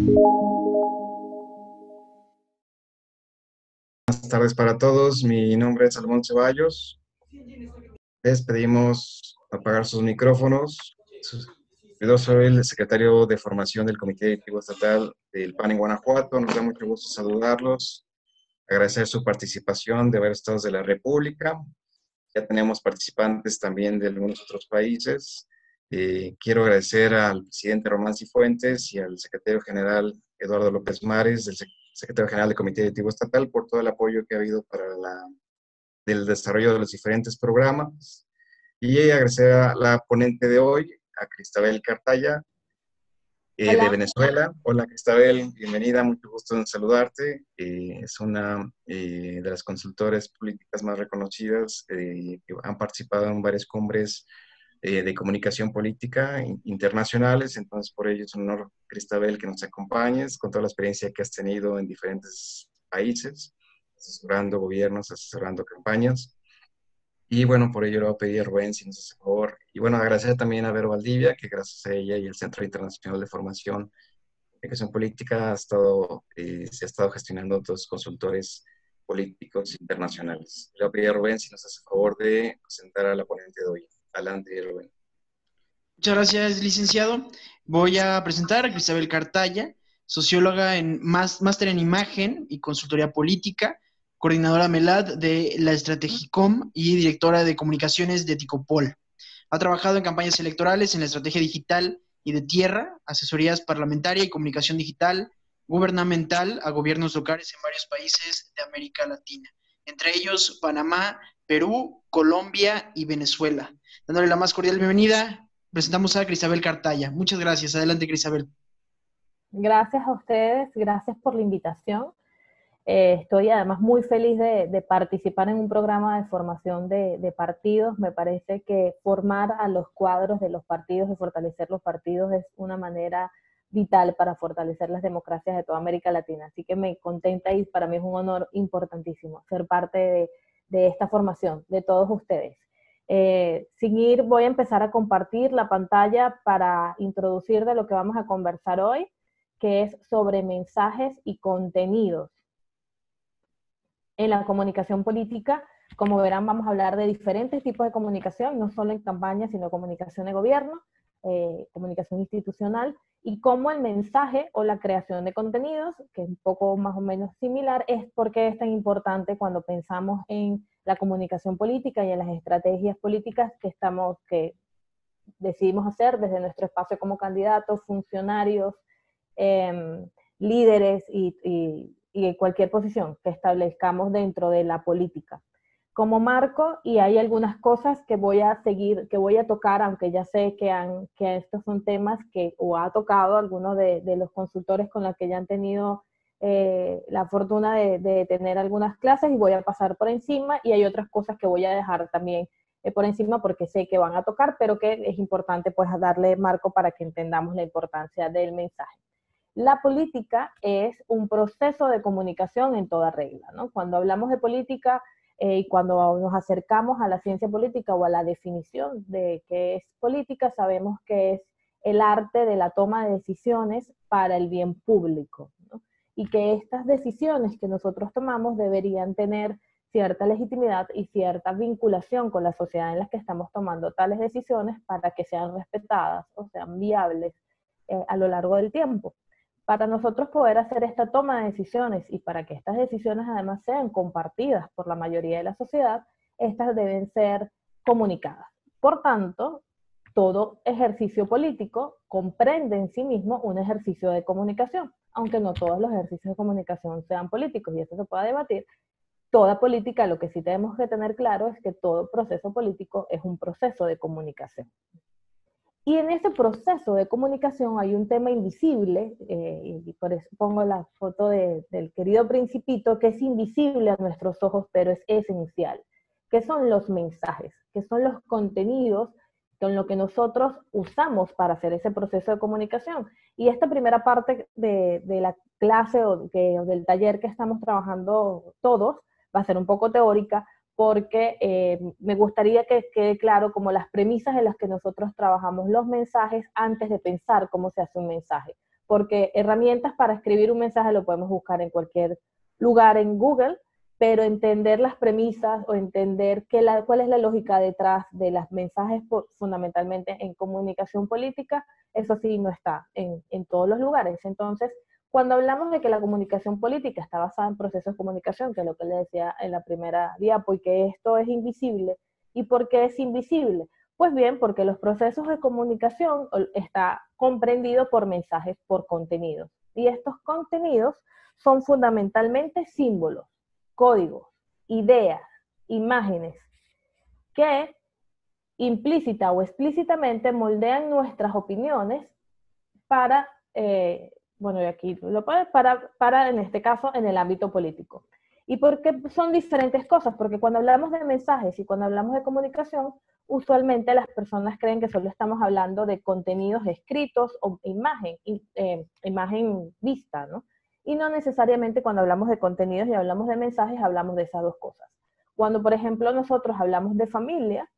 Buenas tardes para todos. Mi nombre es Salomón Ceballos. Les pedimos apagar sus micrófonos. Yo soy el secretario de formación del Comité Directivo Estatal del PAN en Guanajuato. Nos da mucho gusto saludarlos, agradecer su participación de varios estados de la República. Ya tenemos participantes también de algunos otros países. Quiero agradecer al presidente Román Cifuentes y al secretario general Eduardo López Mares, del secretario general del Comité Directivo Estatal, por todo el apoyo que ha habido para el desarrollo de los diferentes programas. Y agradecer a la ponente de hoy, a Cristabel Cartaya, de Hola. Venezuela. Hola Cristabel, bienvenida, mucho gusto en saludarte. Es una de las consultoras políticas más reconocidas que han participado en varias cumbres de comunicación política internacionales, entonces por ello es un honor, Cristabel, que nos acompañes con toda la experiencia que has tenido en diferentes países, asesorando gobiernos, asesorando campañas. Y bueno, por ello le voy a pedir a Rubén si nos hace favor. Y bueno, agradecer también a Vero Valdivia, que gracias a ella y el Centro Internacional de Formación de Comunicación Política se ha estado gestionando otros consultores políticos internacionales. Le voy a pedir a Rubén si nos hace favor de presentar a la ponente de hoy. Adelante, Rubén. Muchas gracias, licenciado. Voy a presentar a Cristabel Cartaya, socióloga en máster en imagen y consultoría política, coordinadora MELAD de la Estrategicom y directora de comunicaciones de Ticopol. Ha trabajado en campañas electorales en la estrategia digital y de tierra, asesorías parlamentaria y comunicación digital, gubernamental a gobiernos locales en varios países de América Latina, entre ellos Panamá, Perú, Colombia y Venezuela. Dándole la más cordial bienvenida, presentamos a Cristabel Cartaya. Muchas gracias. Adelante, Cristabel. Gracias a ustedes, gracias por la invitación. Estoy además muy feliz de participar en un programa de formación de partidos. Me parece que formar a los cuadros de los partidos y fortalecer los partidos es una manera vital para fortalecer las democracias de toda América Latina. Así que me contenta y para mí es un honor importantísimo ser parte de esta formación, de todos ustedes. Sin ir, voy a empezar a compartir la pantalla para introducir de lo que vamos a conversar hoy, que es sobre mensajes y contenidos en la comunicación política. Como verán, vamos a hablar de diferentes tipos de comunicación, no solo en campaña, sino comunicación de gobierno, comunicación institucional, y cómo el mensaje o la creación de contenidos, que es un poco más o menos similar, es por qué es tan importante cuando pensamos en la comunicación política y en las estrategias políticas que decidimos hacer desde nuestro espacio como candidatos, funcionarios, líderes y cualquier posición que establezcamos dentro de la política. Como marco, y hay algunas cosas que voy a tocar, aunque ya sé que estos son temas que o ha tocado algunos de los consultores con los que ya han tenido la fortuna de tener algunas clases, y voy a pasar por encima, y hay otras cosas que voy a dejar también por encima porque sé que van a tocar, pero que es importante pues darle marco para que entendamos la importancia del mensaje. La política es un proceso de comunicación en toda regla, ¿no? Cuando hablamos de política y cuando nos acercamos a la ciencia política o a la definición de qué es política, sabemos que es el arte de la toma de decisiones para el bien público, ¿no? Y que estas decisiones que nosotros tomamos deberían tener cierta legitimidad y cierta vinculación con la sociedad en la que estamos tomando tales decisiones para que sean respetadas o sean viables a lo largo del tiempo. Para nosotros poder hacer esta toma de decisiones y para que estas decisiones además sean compartidas por la mayoría de la sociedad, estas deben ser comunicadas. Por tanto, todo ejercicio político comprende en sí mismo un ejercicio de comunicación, aunque no todos los ejercicios de comunicación sean políticos, y eso se puede debatir. Toda política, lo que sí tenemos que tener claro es que todo proceso político es un proceso de comunicación. Y en ese proceso de comunicación hay un tema invisible, y por eso pongo la foto del querido Principito, que es invisible a nuestros ojos, pero es esencial, que son los mensajes, que son los contenidos con lo que nosotros usamos para hacer ese proceso de comunicación. Y esta primera parte de la clase o del taller que estamos trabajando todos va a ser un poco teórica, porque me gustaría que quede claro como las premisas en las que nosotros trabajamos los mensajes antes de pensar cómo se hace un mensaje. porque herramientas para escribir un mensaje lo podemos buscar en cualquier lugar en Google, pero entender las premisas o entender cuál es la lógica detrás de los mensajes fundamentalmente en comunicación política, eso sí no está en todos los lugares. Entonces, cuando hablamos de que la comunicación política está basada en procesos de comunicación, que es lo que le decía en la primera diapo, y que esto es invisible, ¿y por qué es invisible? Pues bien, porque los procesos de comunicación está comprendido por mensajes, por contenidos. Y estos contenidos son fundamentalmente símbolos, códigos, ideas, imágenes, que implícita o explícitamente moldean nuestras opiniones para, bueno, y aquí lo puedo, para en este caso, en el ámbito político. ¿Y por qué son diferentes cosas? Porque cuando hablamos de mensajes y cuando hablamos de comunicación, usualmente las personas creen que solo estamos hablando de contenidos escritos o imagen vista, ¿no? Y no necesariamente cuando hablamos de contenidos y hablamos de mensajes, hablamos de esas dos cosas. Cuando, por ejemplo, nosotros hablamos de familia,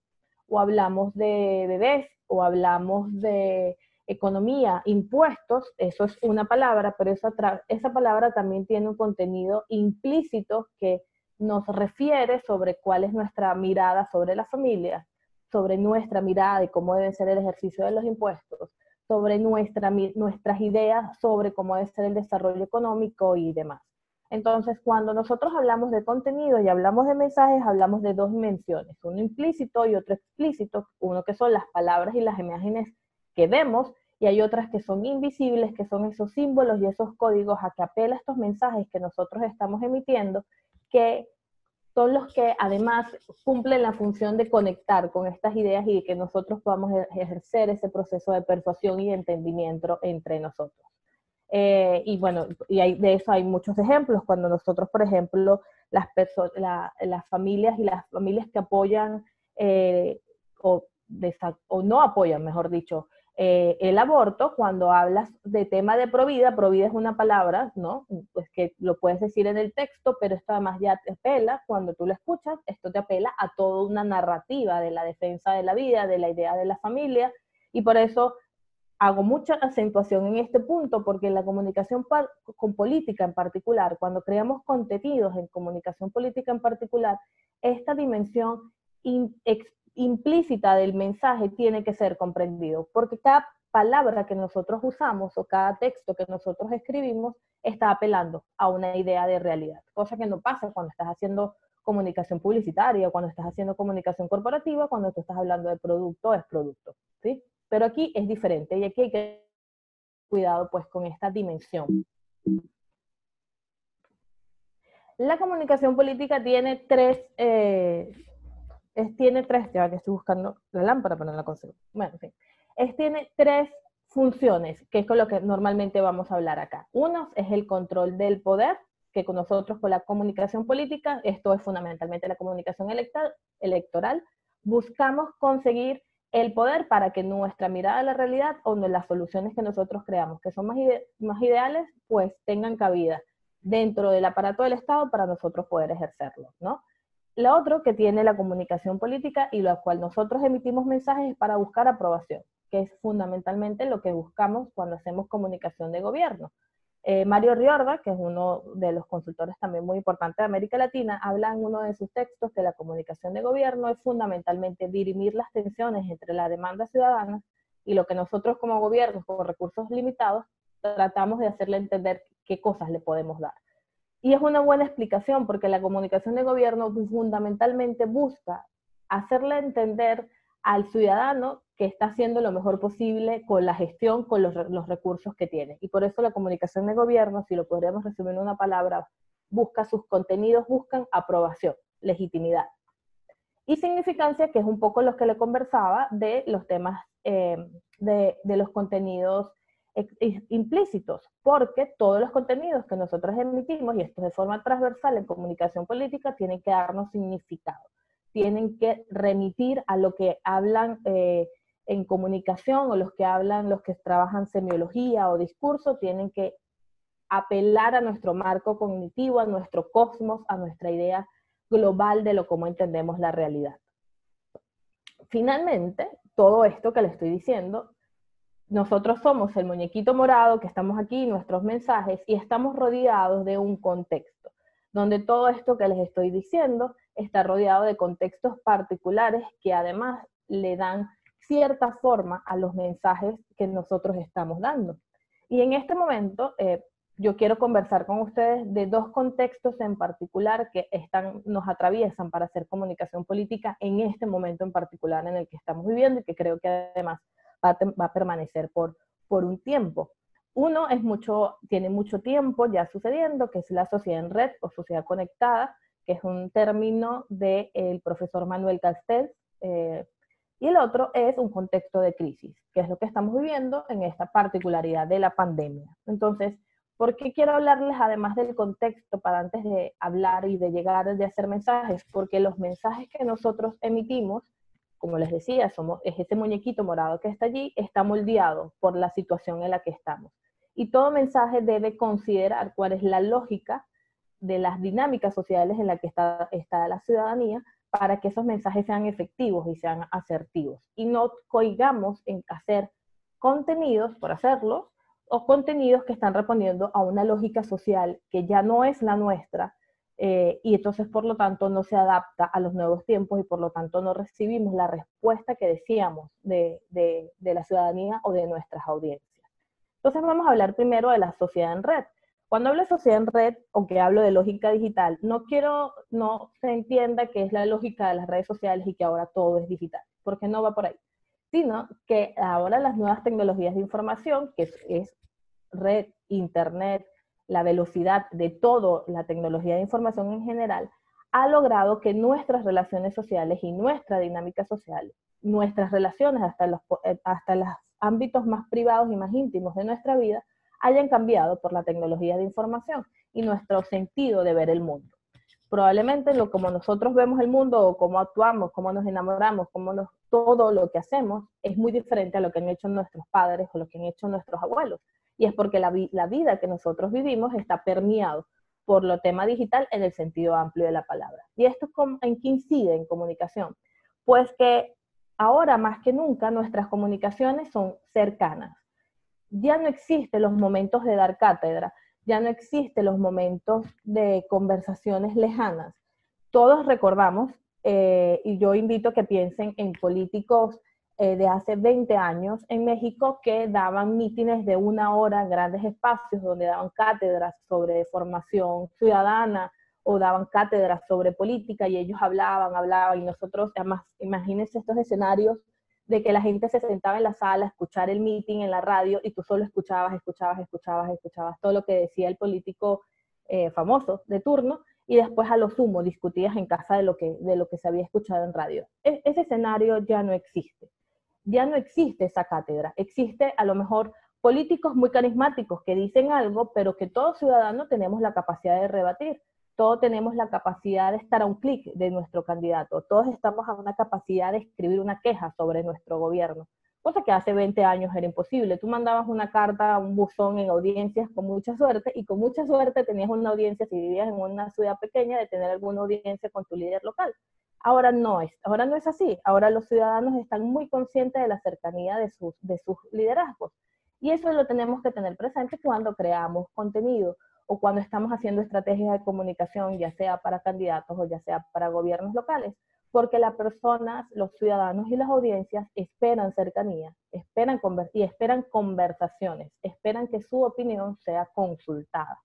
o hablamos de bebés, o hablamos de economía, impuestos, eso es una palabra, pero esa palabra también tiene un contenido implícito que nos refiere sobre cuál es nuestra mirada sobre la familia, sobre nuestra mirada de cómo debe ser el ejercicio de los impuestos, sobre nuestras ideas sobre cómo debe ser el desarrollo económico y demás. Entonces, cuando nosotros hablamos de contenido y hablamos de mensajes, hablamos de dos dimensiones, uno implícito y otro explícito, uno que son las palabras y las imágenes que vemos, y hay otras que son invisibles, que son esos símbolos y esos códigos a que apela estos mensajes que nosotros estamos emitiendo, que son los que además cumplen la función de conectar con estas ideas y de que nosotros podamos ejercer ese proceso de persuasión y entendimiento entre nosotros. Y bueno, de eso hay muchos ejemplos, cuando nosotros, por ejemplo, las familias y las familias que apoyan o no apoyan, mejor dicho, el aborto, cuando hablas de tema de provida es una palabra, ¿no? Pues que lo puedes decir en el texto, pero esto además ya te apela, cuando tú lo escuchas, esto te apela a toda una narrativa de la defensa de la vida, de la idea de la familia, y por eso hago mucha acentuación en este punto, porque en la comunicación con política en particular, cuando creamos contenidos en comunicación política en particular, esta dimensión implícita del mensaje tiene que ser comprendido, porque cada palabra que nosotros usamos o cada texto que nosotros escribimos está apelando a una idea de realidad, cosa que no pasa cuando estás haciendo comunicación publicitaria, cuando estás haciendo comunicación corporativa, cuando tú estás hablando de producto, es producto, ¿sí? Pero aquí es diferente y aquí hay que tener cuidado pues con esta dimensión. La comunicación política tiene tres, ya que estoy buscando la lámpara pero no la consigo. Bueno, en fin. Tiene tres funciones, que es con lo que normalmente vamos a hablar acá. Uno es el control del poder, que con nosotros con la comunicación política, esto es fundamentalmente la comunicación electoral, buscamos conseguir el poder para que nuestra mirada a la realidad o las soluciones que nosotros creamos, que son más ideales, pues tengan cabida dentro del aparato del Estado para nosotros poder ejercerlo, ¿no? Lo otro que tiene la comunicación política y lo cual nosotros emitimos mensajes es para buscar aprobación, que es fundamentalmente lo que buscamos cuando hacemos comunicación de gobierno. Mario Riorda, que es uno de los consultores también muy importantes de América Latina, habla en uno de sus textos que la comunicación de gobierno es fundamentalmente dirimir las tensiones entre la demanda ciudadana y lo que nosotros como gobierno, con recursos limitados, tratamos de hacerle entender qué cosas le podemos dar. Y es una buena explicación porque la comunicación de gobierno fundamentalmente busca hacerle entender al ciudadano que está haciendo lo mejor posible con la gestión, con los recursos que tiene. Y por eso la comunicación de gobierno, si lo podríamos resumir en una palabra, busca sus contenidos, buscan aprobación, legitimidad. Y significancia, que es un poco lo que le conversaba de los temas de los contenidos implícitos, porque todos los contenidos que nosotros emitimos, y esto de forma transversal en comunicación política, tienen que darnos significado, tienen que remitir a lo que hablan en comunicación, o los que trabajan semiología o discurso, tienen que apelar a nuestro marco cognitivo, a nuestro cosmos, a nuestra idea global de cómo entendemos la realidad. Finalmente, todo esto que le estoy diciendo nosotros somos el muñequito morado que estamos aquí, nuestros mensajes, y estamos rodeados de un contexto, donde todo esto que les estoy diciendo está rodeado de contextos particulares que además le dan cierta forma a los mensajes que nosotros estamos dando. Y en este momento yo quiero conversar con ustedes de dos contextos en particular que nos atraviesan para hacer comunicación política en este momento en particular en el que estamos viviendo y que creo que además va a permanecer por un tiempo. Uno tiene mucho tiempo ya sucediendo, que es la sociedad en red o sociedad conectada, que es un término del profesor Manuel Castells, y el otro es un contexto de crisis, que es lo que estamos viviendo en esta particularidad de la pandemia. Entonces, ¿por qué quiero hablarles además del contexto para antes de hablar y de llegar, de hacer mensajes? Porque los mensajes que nosotros emitimos, como les decía, es ese muñequito morado que está allí, está moldeado por la situación en la que estamos. Y todo mensaje debe considerar cuál es la lógica de las dinámicas sociales en las que está la ciudadanía para que esos mensajes sean efectivos y sean asertivos. Y no cohigamos en hacer contenidos por hacerlos, o contenidos que están respondiendo a una lógica social que ya no es la nuestra, y entonces por lo tanto no se adapta a los nuevos tiempos y por lo tanto no recibimos la respuesta que decíamos de la ciudadanía o de nuestras audiencias. Entonces vamos a hablar primero de la sociedad en red. Cuando hablo de sociedad en red, o que hablo de lógica digital, no se entienda que es la lógica de las redes sociales y que ahora todo es digital, porque no va por ahí, sino que ahora las nuevas tecnologías de información, que es red, internet, la velocidad de toda la tecnología de información en general, ha logrado que nuestras relaciones sociales y nuestra dinámica social, nuestras relaciones hasta los ámbitos más privados y más íntimos de nuestra vida, hayan cambiado por la tecnología de información y nuestro sentido de ver el mundo. Probablemente como nosotros vemos el mundo, o cómo actuamos, cómo nos enamoramos, todo lo que hacemos es muy diferente a lo que han hecho nuestros padres o lo que han hecho nuestros abuelos. Y es porque la vida que nosotros vivimos está permeado por lo tema digital en el sentido amplio de la palabra. ¿Y esto en qué incide en comunicación? Pues que ahora más que nunca nuestras comunicaciones son cercanas. Ya no existen los momentos de dar cátedra, ya no existen los momentos de conversaciones lejanas. Todos recordamos, y yo invito a que piensen en políticos de hace 20 años en México que daban mítines de 1 hora en grandes espacios donde daban cátedras sobre formación ciudadana o daban cátedras sobre política y ellos hablaban y nosotros, además, imagínense estos escenarios de que la gente se sentaba en la sala a escuchar el meeting en la radio y tú solo escuchabas todo lo que decía el político famoso de turno y después a lo sumo discutías en casa de lo que se había escuchado en radio. Ese escenario ya no existe. Ya no existe esa cátedra. Existe a lo mejor políticos muy carismáticos que dicen algo, pero que todo ciudadano tenemos la capacidad de rebatir. Todos tenemos la capacidad de estar a un clic de nuestro candidato. Todos estamos a una capacidad de escribir una queja sobre nuestro gobierno, cosa que hace 20 años era imposible. Tú mandabas una carta a un buzón en audiencias con mucha suerte, y con mucha suerte tenías una audiencia, si vivías en una ciudad pequeña, de tener alguna audiencia con tu líder local. Ahora no es así. Ahora los ciudadanos están muy conscientes de la cercanía de sus liderazgos. Y eso lo tenemos que tener presente cuando creamos contenido o cuando estamos haciendo estrategias de comunicación, ya sea para candidatos o ya sea para gobiernos locales, porque las personas, los ciudadanos y las audiencias esperan cercanía, esperan conversaciones, esperan que su opinión sea consultada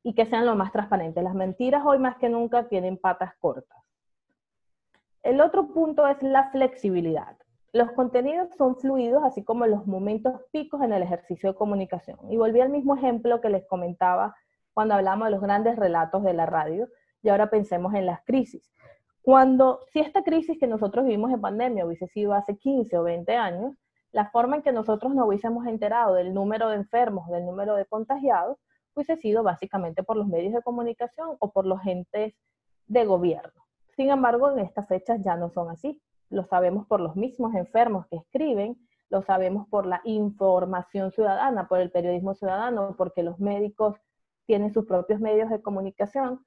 y que sean lo más transparentes. Las mentiras hoy más que nunca tienen patas cortas. El otro punto es la flexibilidad. Los contenidos son fluidos, así como los momentos picos en el ejercicio de comunicación. Y volví al mismo ejemplo que les comentaba cuando hablamos de los grandes relatos de la radio, y ahora pensemos en las crisis. Si esta crisis que nosotros vivimos en pandemia hubiese sido hace 15 o 20 años, la forma en que nosotros nos hubiésemos enterado del número de enfermos, del número de contagiados, hubiese sido básicamente por los medios de comunicación o por los entes de gobierno. Sin embargo, en estas fechas ya no son así. Lo sabemos por los mismos enfermos que escriben, lo sabemos por la información ciudadana, por el periodismo ciudadano, porque los médicos tienen sus propios medios de comunicación,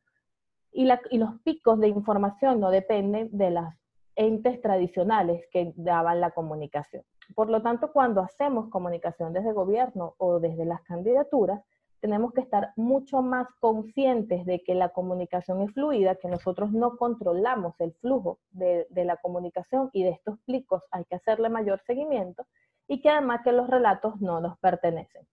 y los picos de información no dependen de las entes tradicionales que daban la comunicación. Por lo tanto, cuando hacemos comunicación desde gobierno o desde las candidaturas, tenemos que estar mucho más conscientes de que la comunicación es fluida, que nosotros no controlamos el flujo de la comunicación y de estos plicos hay que hacerle mayor seguimiento, y que además que los relatos no nos pertenecen.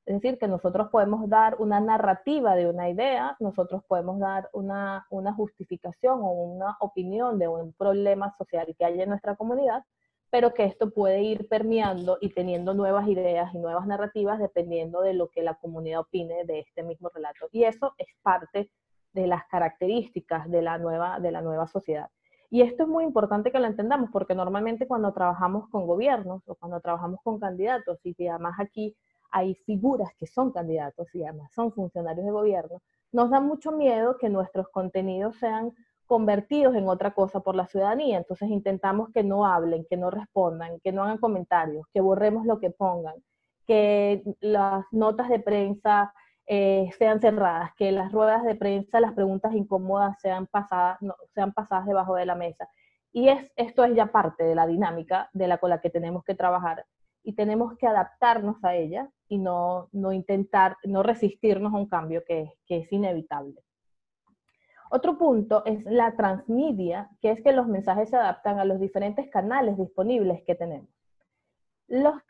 Es decir, que nosotros podemos dar una narrativa de una idea, nosotros podemos dar una justificación o una opinión de un problema social que hay en nuestra comunidad, pero que esto puede ir permeando y teniendo nuevas ideas y nuevas narrativas dependiendo de lo que la comunidad opine de este mismo relato. Y eso es parte de las características de la nueva sociedad. Y esto es muy importante que lo entendamos, porque normalmente cuando trabajamos con gobiernos o cuando trabajamos con candidatos, y además aquí hay figuras que son candidatos y además son funcionarios de gobierno, nos da mucho miedo que nuestros contenidos sean convertidos en otra cosa por la ciudadanía. Entonces intentamos que no hablen, que no respondan, que no hagan comentarios, que borremos lo que pongan, que las notas de prensa sean cerradas, que las ruedas de prensa, las preguntas incómodas sean pasadas debajo de la mesa. Y esto es ya parte de la dinámica con la que tenemos que trabajar, y tenemos que adaptarnos a ella y no resistirnos a un cambio que es inevitable. Otro punto es la transmedia, que es que los mensajes se adaptan a los diferentes canales disponibles que tenemos.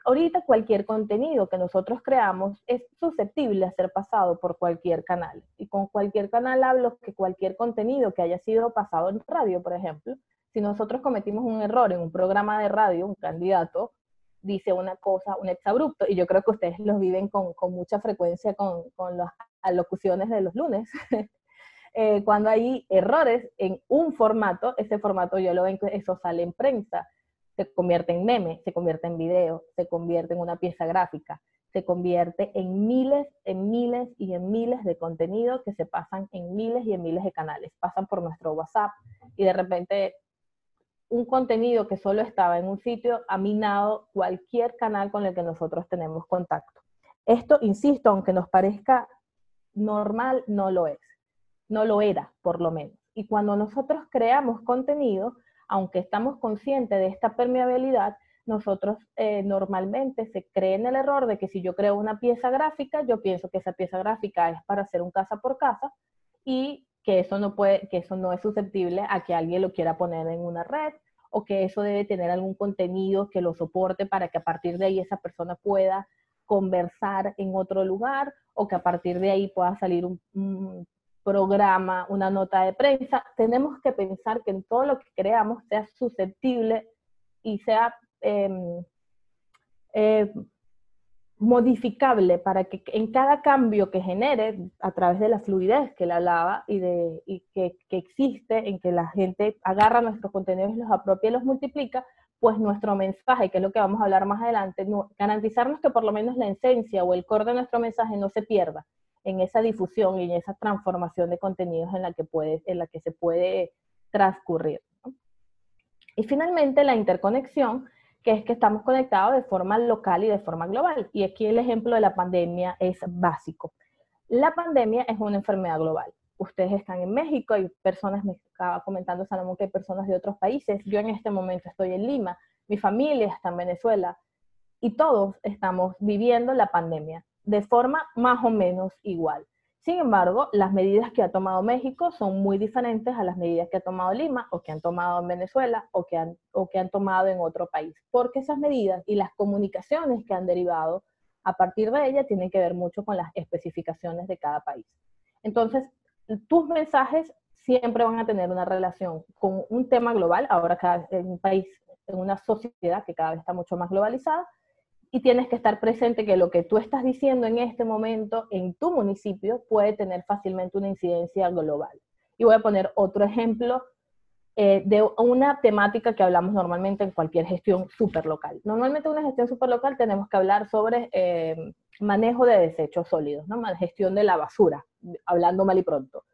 Ahorita cualquier contenido que nosotros creamos es susceptible a ser pasado por cualquier canal. Y con cualquier canal hablo que cualquier contenido que haya sido pasado en radio, por ejemplo, si nosotros cometimos un error en un programa de radio, un candidato dice una cosa, un exabrupto, y yo creo que ustedes los viven con mucha frecuencia con las alocuciones de los lunes. Cuando hay errores en un formato, ese formato yo lo veo, eso sale en prensa, se convierte en meme, se convierte en video, se convierte en una pieza gráfica, se convierte en miles y en miles de contenidos que se pasan en miles y en miles de canales, pasan por nuestro WhatsApp, y de repente un contenido que solo estaba en un sitio ha minado cualquier canal con el que nosotros tenemos contacto. Esto, insisto, aunque nos parezca normal, no lo es. No lo era, por lo menos. Y cuando nosotros creamos contenido, aunque estamos conscientes de esta permeabilidad, nosotros normalmente se cree en el error de que si yo creo una pieza gráfica, yo pienso que esa pieza gráfica es para hacer un casa por casa, y que eso no es susceptible a que alguien lo quiera poner en una red, o que eso debe tener algún contenido que lo soporte para que a partir de ahí esa persona pueda conversar en otro lugar, o que a partir de ahí pueda salir un programa, una nota de prensa. Tenemos que pensar que en todo lo que creamos sea susceptible y sea modificable, para que en cada cambio que genere, a través de la fluidez que le hablaba y que existe en que la gente agarra nuestros contenidos y los apropia y los multiplica, pues nuestro mensaje, que es lo que vamos a hablar más adelante, garantizarnos que por lo menos la esencia o el core de nuestro mensaje no se pierda en esa difusión y en esa transformación de contenidos en la que se puede transcurrir, ¿no? Y finalmente la interconexión, que es que estamos conectados de forma local y de forma global. Y aquí el ejemplo de la pandemia es básico. La pandemia es una enfermedad global. Ustedes están en México, hay personas, me estaba comentando Salomón que hay personas de otros países. Yo en este momento estoy en Lima, mi familia está en Venezuela, y todos estamos viviendo la pandemia de forma más o menos igual. Sin embargo, las medidas que ha tomado México son muy diferentes a las medidas que ha tomado Lima, o que han tomado en Venezuela, o que han tomado en otro país. Porque esas medidas y las comunicaciones que han derivado a partir de ellas tienen que ver mucho con las especificaciones de cada país. Entonces, tus mensajes siempre van a tener una relación con un tema global, ahora en un país, en una sociedad que cada vez está mucho más globalizada, y tienes que estar presente que lo que tú estás diciendo en este momento en tu municipio puede tener fácilmente una incidencia global. Y voy a poner otro ejemplo de una temática que hablamos normalmente en cualquier gestión superlocal. Normalmente en una gestión superlocal tenemos que hablar sobre manejo de desechos sólidos, ¿no? Gestión de la basura, hablando mal y pronto.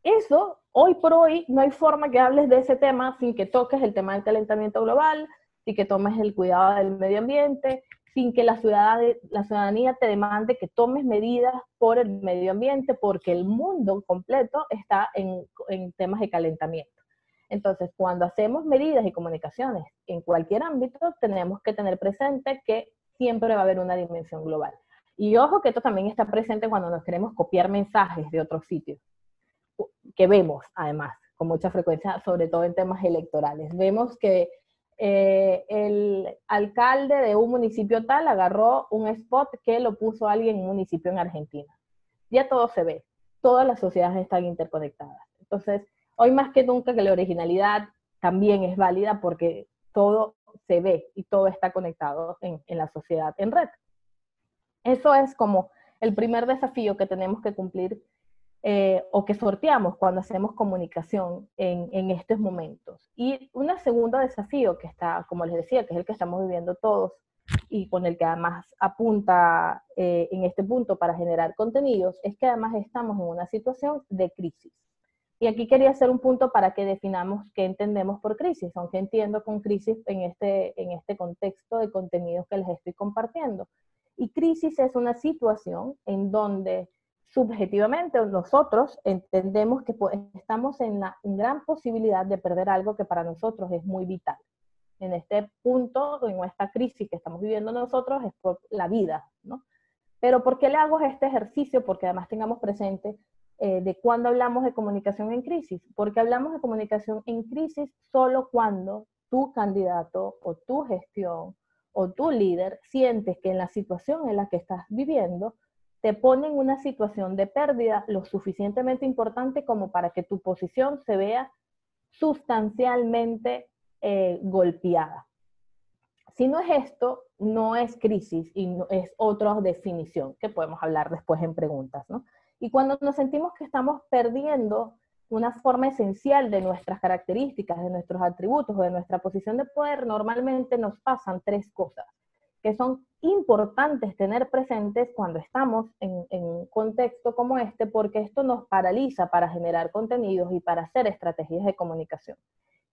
Eso, hoy por hoy, no hay forma que hables de ese tema sin que toques el tema del calentamiento global, sin que tomes el cuidado del medio ambiente, sin que la ciudadanía te demande que tomes medidas por el medio ambiente, porque el mundo completo está en temas de calentamiento. Entonces, cuando hacemos medidas y comunicaciones en cualquier ámbito, tenemos que tener presente que siempre va a haber una dimensión global. Y ojo que esto también está presente cuando nos queremos copiar mensajes de otros sitios, que vemos además con mucha frecuencia, sobre todo en temas electorales. Vemos que el alcalde de un municipio tal agarró un spot que lo puso alguien en un municipio en Argentina. Ya todo se ve, todas las sociedades están interconectadas. Entonces, hoy más que nunca que la originalidad también es válida porque todo se ve y todo está conectado en la sociedad en red. Eso es como el primer desafío que tenemos que cumplir o que sorteamos cuando hacemos comunicación en estos momentos. Y un segundo desafío que está, como les decía, que es el que estamos viviendo todos y con el que además apunta en este punto para generar contenidos, es que además estamos en una situación de crisis. Y aquí quería hacer un punto para que definamos qué entendemos por crisis, aunque entiendo con crisis en este contexto de contenidos que les estoy compartiendo. Y crisis es una situación en donde subjetivamente nosotros entendemos que estamos en la gran posibilidad de perder algo que para nosotros es muy vital. En este punto, en esta crisis que estamos viviendo nosotros, es por la vida, ¿no? Pero ¿por qué le hago este ejercicio? Porque además tengamos presente de cuándo hablamos de comunicación en crisis. Porque hablamos de comunicación en crisis solo cuando tu candidato o tu gestión o tu líder sientes que en la situación en la que estás viviendo te pone en una situación de pérdida lo suficientemente importante como para que tu posición se vea sustancialmente golpeada. Si no es esto, no es crisis y no, es otra definición que podemos hablar después en preguntas, ¿no? Y cuando nos sentimos que estamos perdiendo una forma esencial de nuestras características, de nuestros atributos o de nuestra posición de poder, normalmente nos pasan tres cosas que son importantes tener presentes cuando estamos en un contexto como este, porque esto nos paraliza para generar contenidos y para hacer estrategias de comunicación.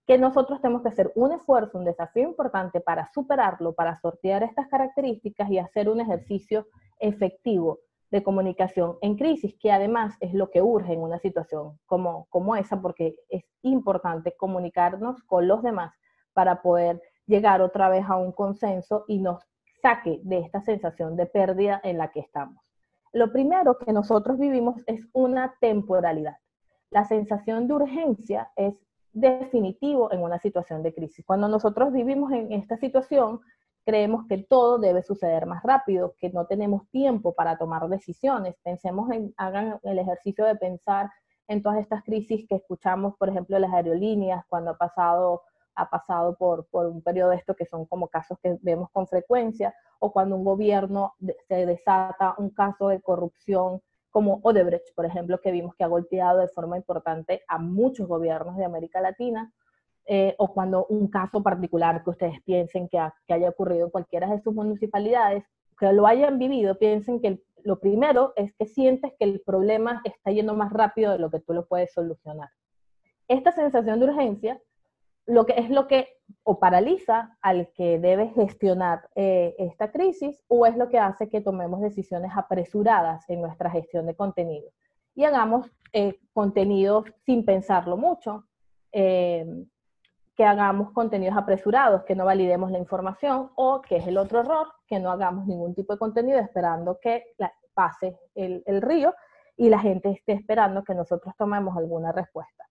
Que nosotros tenemos que hacer un esfuerzo, un desafío importante para superarlo, para sortear estas características y hacer un ejercicio efectivo de comunicación en crisis, que además es lo que urge en una situación como esa, porque es importante comunicarnos con los demás para poder llegar otra vez a un consenso y nos saque de esta sensación de pérdida en la que estamos. Lo primero que nosotros vivimos es una temporalidad. La sensación de urgencia es definitivo en una situación de crisis. Cuando nosotros vivimos en esta situación, creemos que todo debe suceder más rápido, que no tenemos tiempo para tomar decisiones. Hagan el ejercicio de pensar en todas estas crisis que escuchamos, por ejemplo, las aerolíneas, cuando ha pasado por un periodo de esto que son como casos que vemos con frecuencia, o cuando un gobierno se desata un caso de corrupción como Odebrecht, por ejemplo, que vimos que ha golpeado de forma importante a muchos gobiernos de América Latina, o cuando un caso particular que ustedes piensen que haya ocurrido en cualquiera de sus municipalidades, que lo hayan vivido, piensen que lo primero es que sientes que el problema está yendo más rápido de lo que tú lo puedes solucionar. Esta sensación de urgencia es lo que o paraliza al que debe gestionar esta crisis, o es lo que hace que tomemos decisiones apresuradas en nuestra gestión de contenido y hagamos contenidos sin pensarlo mucho, que hagamos contenidos apresurados, que no validemos la información, o que es el otro error, que no hagamos ningún tipo de contenido esperando que pase el río y la gente esté esperando que nosotros tomemos alguna respuesta.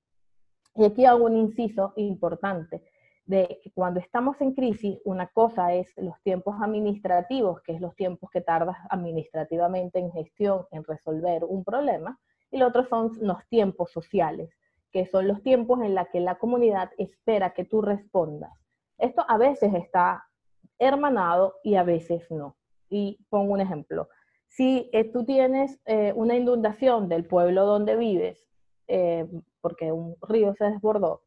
Y aquí hago un inciso importante de que cuando estamos en crisis, una cosa es los tiempos administrativos, que es los tiempos que tardas administrativamente en gestión, en resolver un problema, y lo otro son los tiempos sociales, que son los tiempos en los que la comunidad espera que tú respondas. Esto a veces está hermanado y a veces no. Y pongo un ejemplo. Si tú tienes una inundación del pueblo donde vives, porque un río se desbordó,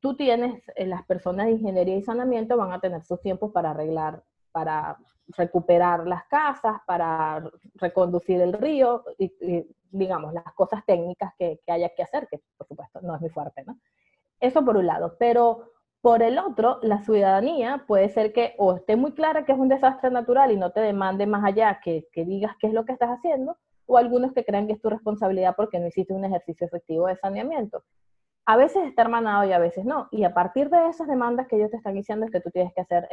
tú tienes, las personas de ingeniería y saneamiento van a tener sus tiempos para arreglar, para recuperar las casas, para reconducir el río, y digamos, las cosas técnicas que haya que hacer, que por supuesto no es muy fuerte, ¿no? Eso por un lado, pero por el otro, la ciudadanía puede ser que o esté muy clara que es un desastre natural y no te demande más allá que digas qué es lo que estás haciendo, o algunos que crean que es tu responsabilidad porque no hiciste un ejercicio efectivo de saneamiento. A veces está hermanado y a veces no. Y a partir de esas demandas que ellos te están diciendo es que tú tienes que hacer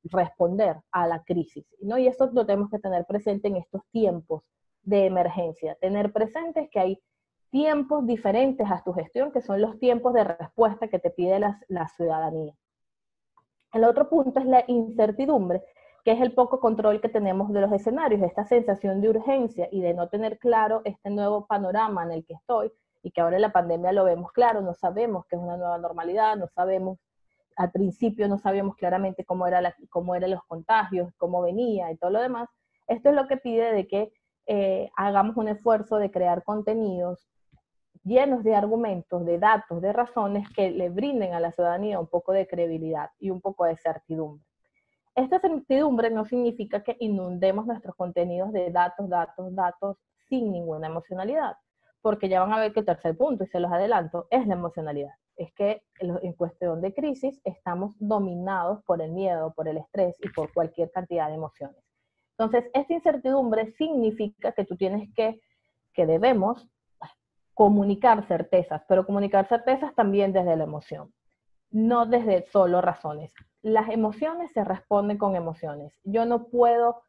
responder a la crisis, ¿no? Y eso lo tenemos que tener presente en estos tiempos de emergencia. Tener presente que hay tiempos diferentes a tu gestión, que son los tiempos de respuesta que te pide la ciudadanía. El otro punto es la incertidumbre, que es el poco control que tenemos de los escenarios, esta sensación de urgencia y de no tener claro este nuevo panorama en el que estoy, y que ahora en la pandemia lo vemos claro, no sabemos qué es una nueva normalidad, no sabemos, al principio no sabíamos claramente cómo eran los contagios, cómo venía y todo lo demás. Esto es lo que pide de que hagamos un esfuerzo de crear contenidos llenos de argumentos, de datos, de razones que le brinden a la ciudadanía un poco de credibilidad y un poco de certidumbre. Esta certidumbre no significa que inundemos nuestros contenidos de datos sin ninguna emocionalidad, porque ya van a ver que el tercer punto, y se los adelanto, es la emocionalidad. Es que en cuestión de crisis estamos dominados por el miedo, por el estrés y por cualquier cantidad de emociones. Entonces, esta incertidumbre significa que tú tienes que debemos comunicar certezas, pero comunicar certezas también desde la emoción, no desde solo razones. Las emociones se responden con emociones. Yo no puedo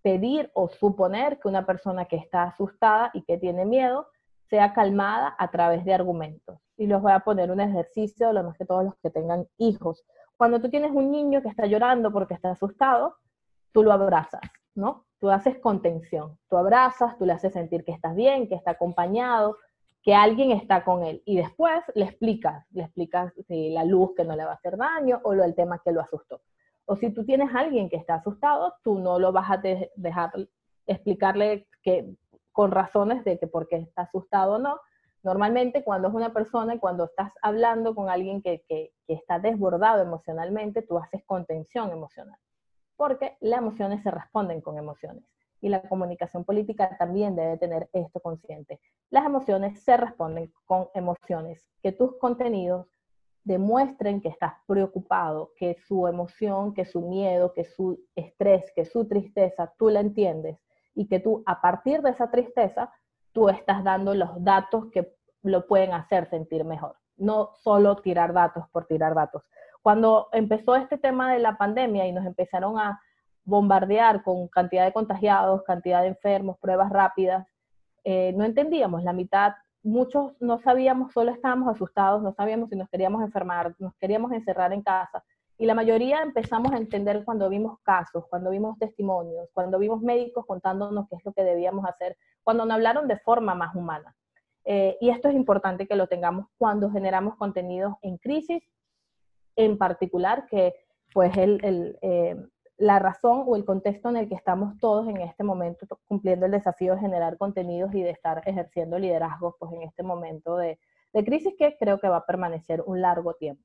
pedir o suponer que una persona que está asustada y que tiene miedo sea calmada a través de argumentos. Y les voy a poner un ejercicio, lo más que todos los que tengan hijos. Cuando tú tienes un niño que está llorando porque está asustado, tú lo abrazas, ¿no? Tú haces contención, tú abrazas, tú le haces sentir que estás bien, que está acompañado, que alguien está con él. Y después le explicas si la luz que no le va a hacer daño o el tema que lo asustó. O si tú tienes a alguien que está asustado, tú no lo vas a dejar explicarle que, con razones de que por qué está asustado o no. Normalmente cuando es una persona y cuando estás hablando con alguien que está desbordado emocionalmente, tú haces contención emocional. Porque las emociones se responden con emociones. Y la comunicación política también debe tener esto consciente. Las emociones se responden con emociones. Que tus contenidos demuestren que estás preocupado, que su emoción, que su miedo, que su estrés, que su tristeza, tú la entiendes y que tú a partir de esa tristeza, tú estás dando los datos que lo pueden hacer sentir mejor. No solo tirar datos por tirar datos. Cuando empezó este tema de la pandemia y nos empezaron a bombardear con cantidad de contagiados, cantidad de enfermos, pruebas rápidas, no entendíamos la mitad. Muchos no sabíamos, solo estábamos asustados, no sabíamos si nos queríamos enfermar, nos queríamos encerrar en casa. Y la mayoría empezamos a entender cuando vimos casos, cuando vimos testimonios, cuando vimos médicos contándonos qué es lo que debíamos hacer, cuando nos hablaron de forma más humana. Y esto es importante que lo tengamos cuando generamos contenidos en crisis, en particular, que pues la razón o el contexto en el que estamos todos en este momento cumpliendo el desafío de generar contenidos y de estar ejerciendo liderazgo pues en este momento de crisis que creo que va a permanecer un largo tiempo.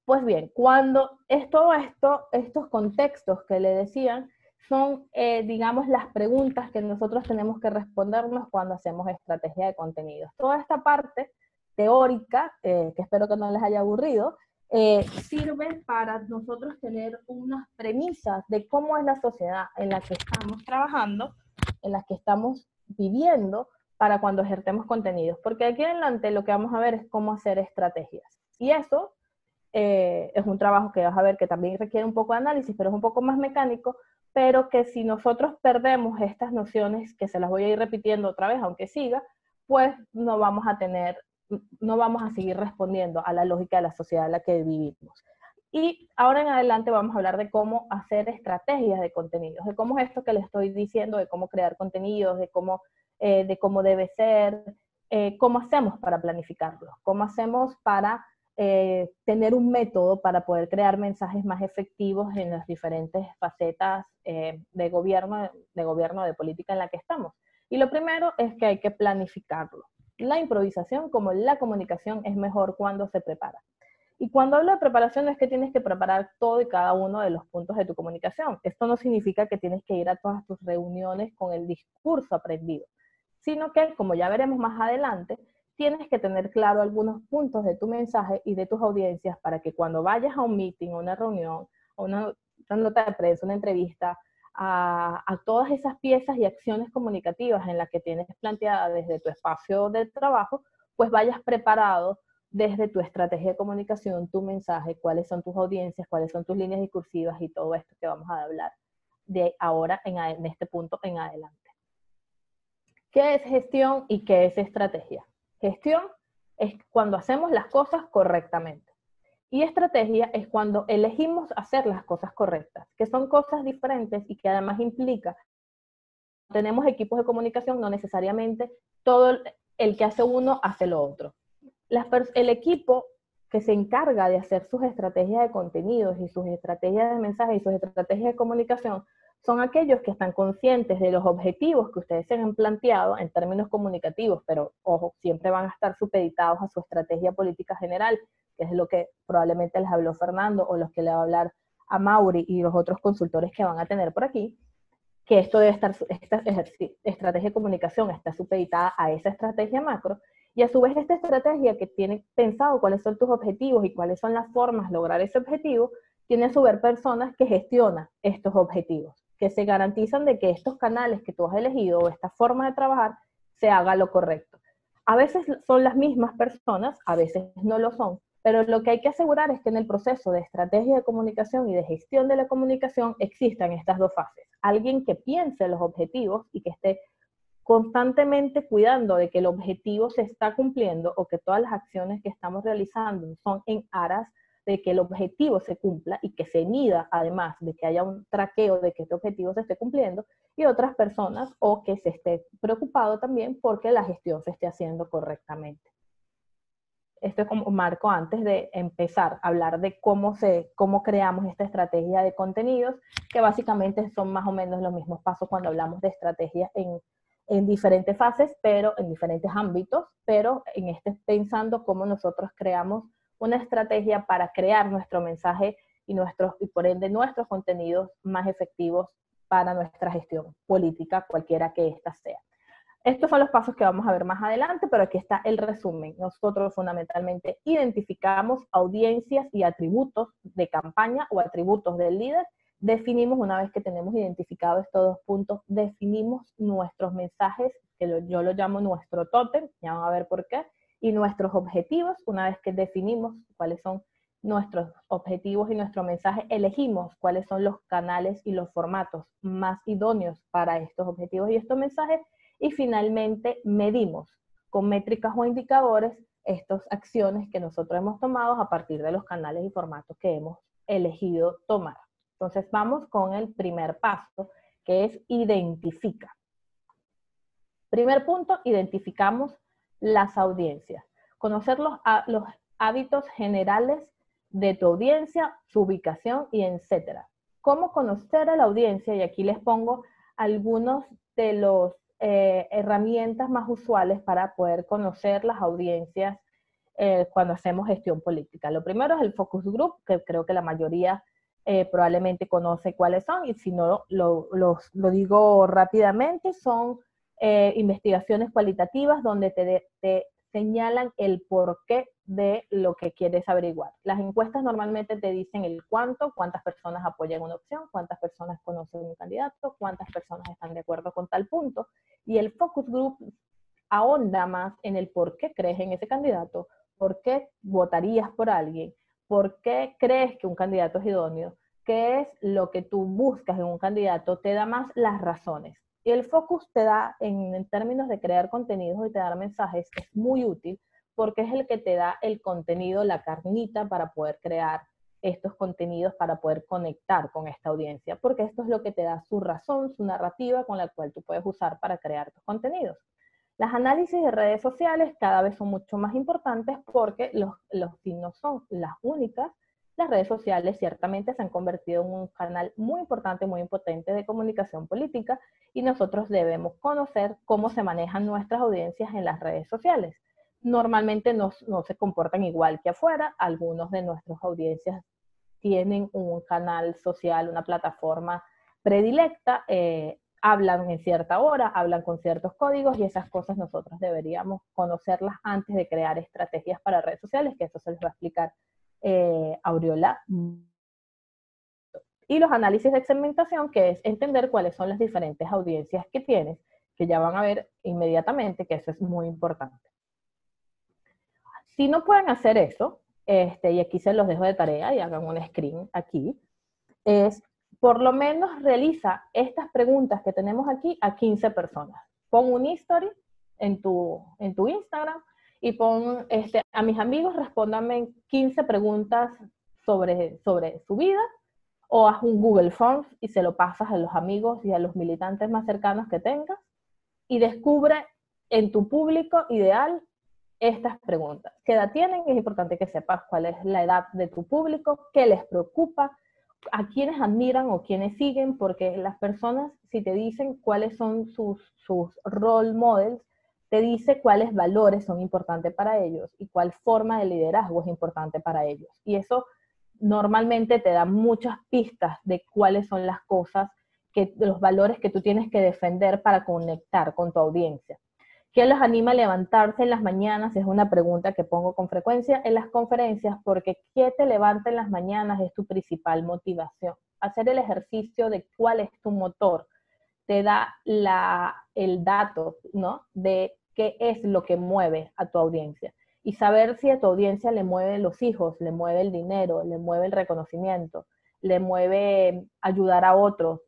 Pues bien, cuando es todo esto, estos contextos que le decían, son, digamos, las preguntas que nosotros tenemos que respondernos cuando hacemos estrategia de contenidos. Toda esta parte teórica, que espero que no les haya aburrido, sirve para nosotros tener unas premisas de cómo es la sociedad en la que estamos trabajando, en la que estamos viviendo, para cuando ejercemos contenidos. Porque aquí adelante lo que vamos a ver es cómo hacer estrategias. Y eso es un trabajo que vas a ver que también requiere un poco de análisis, pero es un poco más mecánico, pero que si nosotros perdemos estas nociones, que se las voy a ir repitiendo otra vez, aunque siga, pues no vamos a seguir respondiendo a la lógica de la sociedad en la que vivimos. Y ahora en adelante vamos a hablar de cómo hacer estrategias de contenidos, de cómo es esto que les estoy diciendo, de cómo crear contenidos, de cómo debe ser, cómo hacemos para planificarlos, cómo hacemos para tener un método para poder crear mensajes más efectivos en las diferentes facetas de gobierno, de política en la que estamos. Y lo primero es que hay que planificarlo. La improvisación, como la comunicación, es mejor cuando se prepara. Y cuando hablo de preparación no es que tienes que preparar todo y cada uno de los puntos de tu comunicación. Esto no significa que tienes que ir a todas tus reuniones con el discurso aprendido, sino que, como ya veremos más adelante, tienes que tener claro algunos puntos de tu mensaje y de tus audiencias para que cuando vayas a un meeting, a una reunión, a una nota de prensa, una entrevista, a todas esas piezas y acciones comunicativas en las que tienes planteada desde tu espacio de trabajo, pues vayas preparado desde tu estrategia de comunicación, tu mensaje, cuáles son tus audiencias, cuáles son tus líneas discursivas y todo esto que vamos a hablar de ahora en este punto en adelante. ¿Qué es gestión y qué es estrategia? Gestión es cuando hacemos las cosas correctamente. Y estrategia es cuando elegimos hacer las cosas correctas, que son cosas diferentes y que además implica, tenemos equipos de comunicación, no necesariamente todo el que hace uno hace lo otro. El equipo que se encarga de hacer sus estrategias de contenidos y sus estrategias de mensaje y sus estrategias de comunicación son aquellos que están conscientes de los objetivos que ustedes se han planteado en términos comunicativos, pero ojo, siempre van a estar supeditados a su estrategia política general, que es lo que probablemente les habló Fernando o los que le va a hablar a Mauri y los otros consultores que van a tener por aquí, que esto debe estar, esta estrategia de comunicación está supeditada a esa estrategia macro, y a su vez esta estrategia que tiene pensado cuáles son tus objetivos y cuáles son las formas de lograr ese objetivo, tiene a su vez personas que gestionan estos objetivos, que se garantizan de que estos canales que tú has elegido o esta forma de trabajar se haga lo correcto. A veces son las mismas personas, a veces no lo son, pero lo que hay que asegurar es que en el proceso de estrategia de comunicación y de gestión de la comunicación existan estas dos fases. Alguien que piense los objetivos y que esté constantemente cuidando de que el objetivo se está cumpliendo o que todas las acciones que estamos realizando son en aras de que el objetivo se cumpla y que se mida además de que haya un traqueo de que este objetivo se esté cumpliendo, y otras personas o que se esté preocupado también porque la gestión se esté haciendo correctamente. Esto es como marco antes de empezar a hablar de cómo creamos esta estrategia de contenidos, que básicamente son más o menos los mismos pasos cuando hablamos de estrategia en diferentes fases, pero en diferentes ámbitos, pero en pensando cómo nosotros creamos una estrategia para crear nuestro mensaje y por ende nuestros contenidos más efectivos para nuestra gestión política, cualquiera que ésta sea. Estos son los pasos que vamos a ver más adelante, pero aquí está el resumen. Nosotros fundamentalmente identificamos audiencias y atributos de campaña o atributos del líder. Definimos, una vez que tenemos identificados estos dos puntos, definimos nuestros mensajes, que yo lo llamo nuestro tótem, ya van a ver por qué, y nuestros objetivos. Una vez que definimos cuáles son nuestros objetivos y nuestro mensaje, elegimos cuáles son los canales y los formatos más idóneos para estos objetivos y estos mensajes, y finalmente medimos con métricas o indicadores estas acciones que nosotros hemos tomado a partir de los canales y formatos que hemos elegido tomar. Entonces vamos con el primer paso, que es identifica. Primer punto, identificamos las audiencias. Conocer los hábitos generales de tu audiencia, su ubicación y etcétera. ¿Cómo conocer a la audiencia? Y aquí les pongo algunos de los herramientas más usuales para poder conocer las audiencias cuando hacemos gestión política. Lo primero es el focus group, que creo que la mayoría probablemente conoce cuáles son, y si no lo digo rápidamente, son investigaciones cualitativas donde te señalan el porqué de lo que quieres averiguar. Las encuestas normalmente te dicen el cuántas personas apoyan una opción, cuántas personas conocen un candidato, cuántas personas están de acuerdo con tal punto, y el focus group ahonda más en el por qué crees en ese candidato, por qué votarías por alguien, por qué crees que un candidato es idóneo, qué es lo que tú buscas en un candidato, te da más las razones. Y el focus te da, en términos de crear contenidos y te dar mensajes, es muy útil porque es el que te da el contenido, la carnita para poder crear estos contenidos, para poder conectar con esta audiencia, porque esto es lo que te da su razón, su narrativa con la cual tú puedes usar para crear tus contenidos. Las análisis de redes sociales cada vez son mucho más importantes porque si no son las únicas, las redes sociales ciertamente se han convertido en un canal muy importante, muy potente de comunicación política, y nosotros debemos conocer cómo se manejan nuestras audiencias en las redes sociales. Normalmente no se comportan igual que afuera. Algunos de nuestras audiencias tienen un canal social, una plataforma predilecta, hablan en cierta hora, hablan con ciertos códigos, y esas cosas nosotros deberíamos conocerlas antes de crear estrategias para redes sociales, que eso se les va a explicar Aureola. Y los análisis de segmentación, que es entender cuáles son las diferentes audiencias que tienes, que ya van a ver inmediatamente que eso es muy importante. Si no pueden hacer eso, y aquí se los dejo de tarea y hagan un screen aquí, es por lo menos realiza estas preguntas que tenemos aquí a 15 personas. Pon un history en tu Instagram y pon a mis amigos respóndanme 15 preguntas sobre su vida, o haz un Google Forms y se lo pasas a los amigos y a los militantes más cercanos que tengas y descubre en tu público ideal estas preguntas. ¿Qué edad tienen? Es importante que sepas cuál es la edad de tu público, qué les preocupa, a quiénes admiran o quiénes siguen, porque las personas, si te dicen cuáles son sus role models, te dice cuáles valores son importantes para ellos y cuál forma de liderazgo es importante para ellos. Y eso normalmente te da muchas pistas de cuáles son las cosas, los valores que tú tienes que defender para conectar con tu audiencia. ¿Qué los anima a levantarse en las mañanas? Es una pregunta que pongo con frecuencia en las conferencias, porque ¿qué te levanta en las mañanas? Es tu principal motivación. Hacer el ejercicio de cuál es tu motor te da el dato, ¿no?, de qué es lo que mueve a tu audiencia. Y saber si a tu audiencia le mueven los hijos, le mueve el dinero, le mueve el reconocimiento, le mueve ayudar a otros,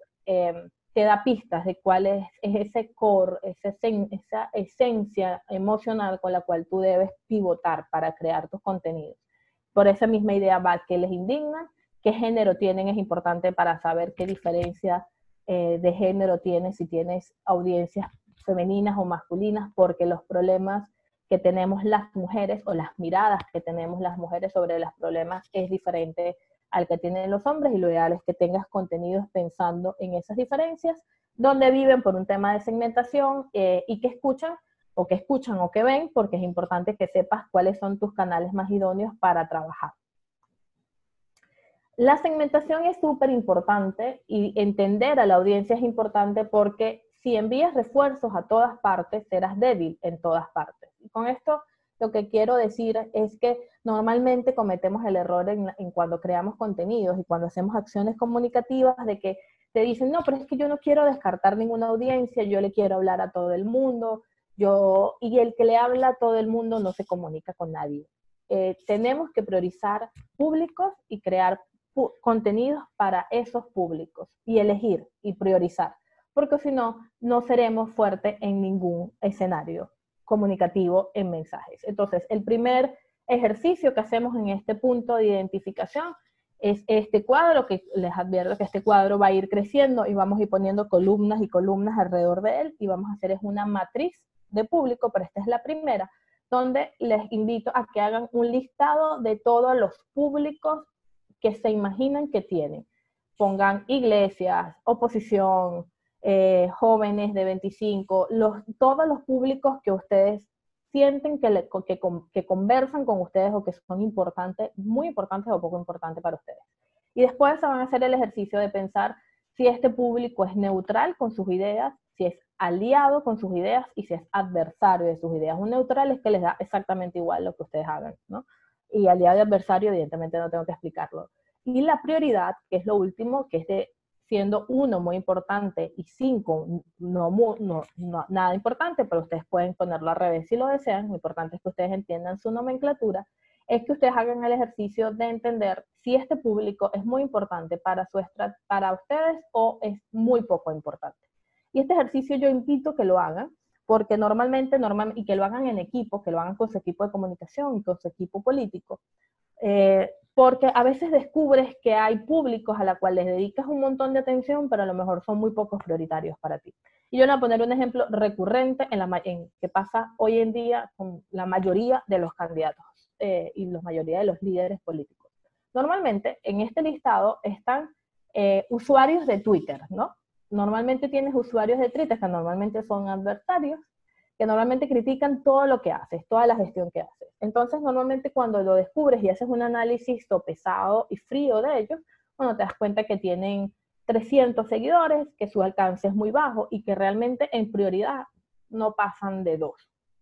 te da pistas de cuál es ese core, esa esencia emocional con la cual tú debes pivotar para crear tus contenidos. Por esa misma idea va qué les indigna, qué género tienen, es importante para saber qué diferencia de género tienes, si tienes audiencias femeninas o masculinas, porque los problemas que tenemos las mujeres o las miradas que tenemos las mujeres sobre los problemas es diferente al que tienen los hombres, y lo ideal es que tengas contenidos pensando en esas diferencias, donde viven por un tema de segmentación y que escuchan o que ven, porque es importante que sepas cuáles son tus canales más idóneos para trabajar. La segmentación es súper importante y entender a la audiencia es importante, porque si envías refuerzos a todas partes, serás débil en todas partes. Y con esto lo que quiero decir es que normalmente cometemos el error en cuando creamos contenidos y cuando hacemos acciones comunicativas de que te dicen, no, pero es que yo no quiero descartar ninguna audiencia, yo le quiero hablar a todo el mundo, y el que le habla a todo el mundo no se comunica con nadie. Tenemos que priorizar públicos y crear contenidos para esos públicos y elegir y priorizar, porque si no, no seremos fuertes en ningún escenario comunicativo en mensajes. Entonces, el primer ejercicio que hacemos en este punto de identificación es este cuadro, que les advierto que este cuadro va a ir creciendo y vamos a ir poniendo columnas y columnas alrededor de él, y vamos a hacer es una matriz de público, pero esta es la primera, donde les invito a que hagan un listado de todos los públicos que se imaginan que tienen. Pongan iglesias, oposición, jóvenes de 25, todos los públicos que ustedes sienten que conversan con ustedes o que son importantes, muy importantes o poco importantes para ustedes. Y después se van a hacer el ejercicio de pensar si este público es neutral con sus ideas, si es aliado con sus ideas y si es adversario de sus ideas. Un neutral es que les da exactamente igual lo que ustedes hagan, ¿no? Y aliado y adversario, evidentemente no tengo que explicarlo. Y la prioridad, que es lo último, que es siendo 1 muy importante y 5 nada importante, pero ustedes pueden ponerlo al revés si lo desean, lo importante es que ustedes entiendan su nomenclatura, es que ustedes hagan el ejercicio de entender si este público es muy importante para ustedes o es muy poco importante. Y este ejercicio yo invito que lo hagan, porque normalmente, y que lo hagan en equipo, que lo hagan con su equipo de comunicación y con su equipo político, porque a veces descubres que hay públicos a los cuales les dedicas un montón de atención, pero a lo mejor son muy pocos prioritarios para ti. Y yo voy a poner un ejemplo recurrente que pasa hoy en día con la mayoría de los candidatos y la mayoría de los líderes políticos. Normalmente en este listado están usuarios de Twitter, ¿no? Normalmente tienes usuarios de Twitter que normalmente son adversarios, que normalmente critican todo lo que haces, toda la gestión que haces. Entonces, normalmente cuando lo descubres y haces un análisis pesado y frío de ellos, bueno, te das cuenta que tienen 300 seguidores, que su alcance es muy bajo y que realmente en prioridad no pasan de 2,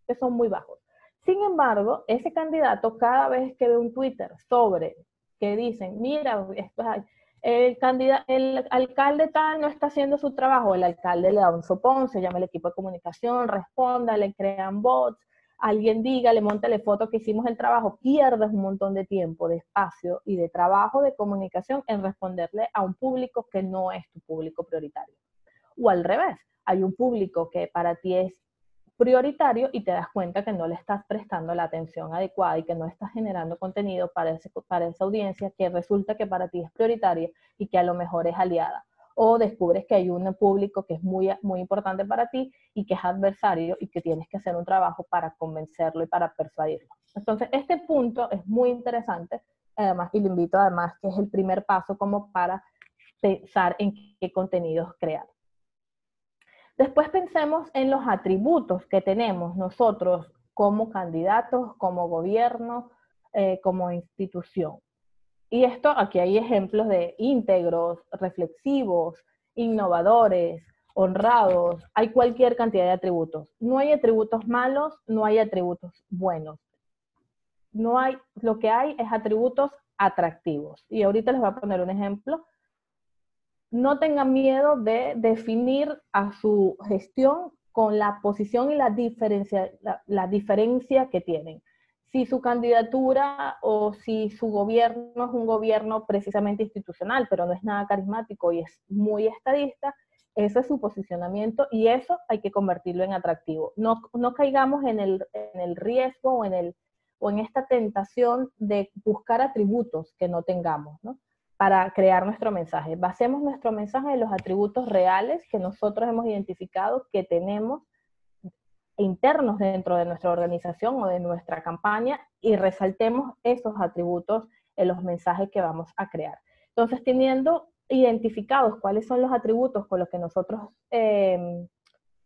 que son muy bajos. Sin embargo, ese candidato cada vez que ve un Twitter sobre que dicen, mira, el alcalde tal no está haciendo su trabajo, el alcalde le da un sopón, se llama el equipo de comunicación, responda, le crean bots, alguien diga, le montale foto que hicimos el trabajo, pierdes un montón de tiempo, de espacio y de trabajo de comunicación en responderle a un público que no es tu público prioritario. O al revés, hay un público que para ti es prioritario y te das cuenta que no le estás prestando la atención adecuada y que no estás generando contenido para esa audiencia que resulta que para ti es prioritaria y que a lo mejor es aliada. O descubres que hay un público que es muy, muy importante para ti y que es adversario y que tienes que hacer un trabajo para convencerlo y para persuadirlo. Entonces, este punto es muy interesante, además, y lo invito además, que es el primer paso como para pensar en qué contenidos crear. Después pensemos en los atributos que tenemos nosotros como candidatos, como gobierno, como institución. Y esto, aquí hay ejemplos de íntegros, reflexivos, innovadores, honrados, hay cualquier cantidad de atributos. No hay atributos malos, no hay atributos buenos. No hay, lo que hay es atributos atractivos. Y ahorita les voy a poner un ejemplo. No tengan miedo de definir a su gestión con la posición y la diferencia que tienen. Si su candidatura o si su gobierno es un gobierno precisamente institucional, pero no es nada carismático y es muy estadista, ese es su posicionamiento y eso hay que convertirlo en atractivo. No caigamos en el riesgo o en esta tentación de buscar atributos que no tengamos, ¿no? Para crear nuestro mensaje. Basemos nuestro mensaje en los atributos reales que nosotros hemos identificado que tenemos internos dentro de nuestra organización o de nuestra campaña y resaltemos esos atributos en los mensajes que vamos a crear. Entonces, teniendo identificados cuáles son los atributos con los que nosotros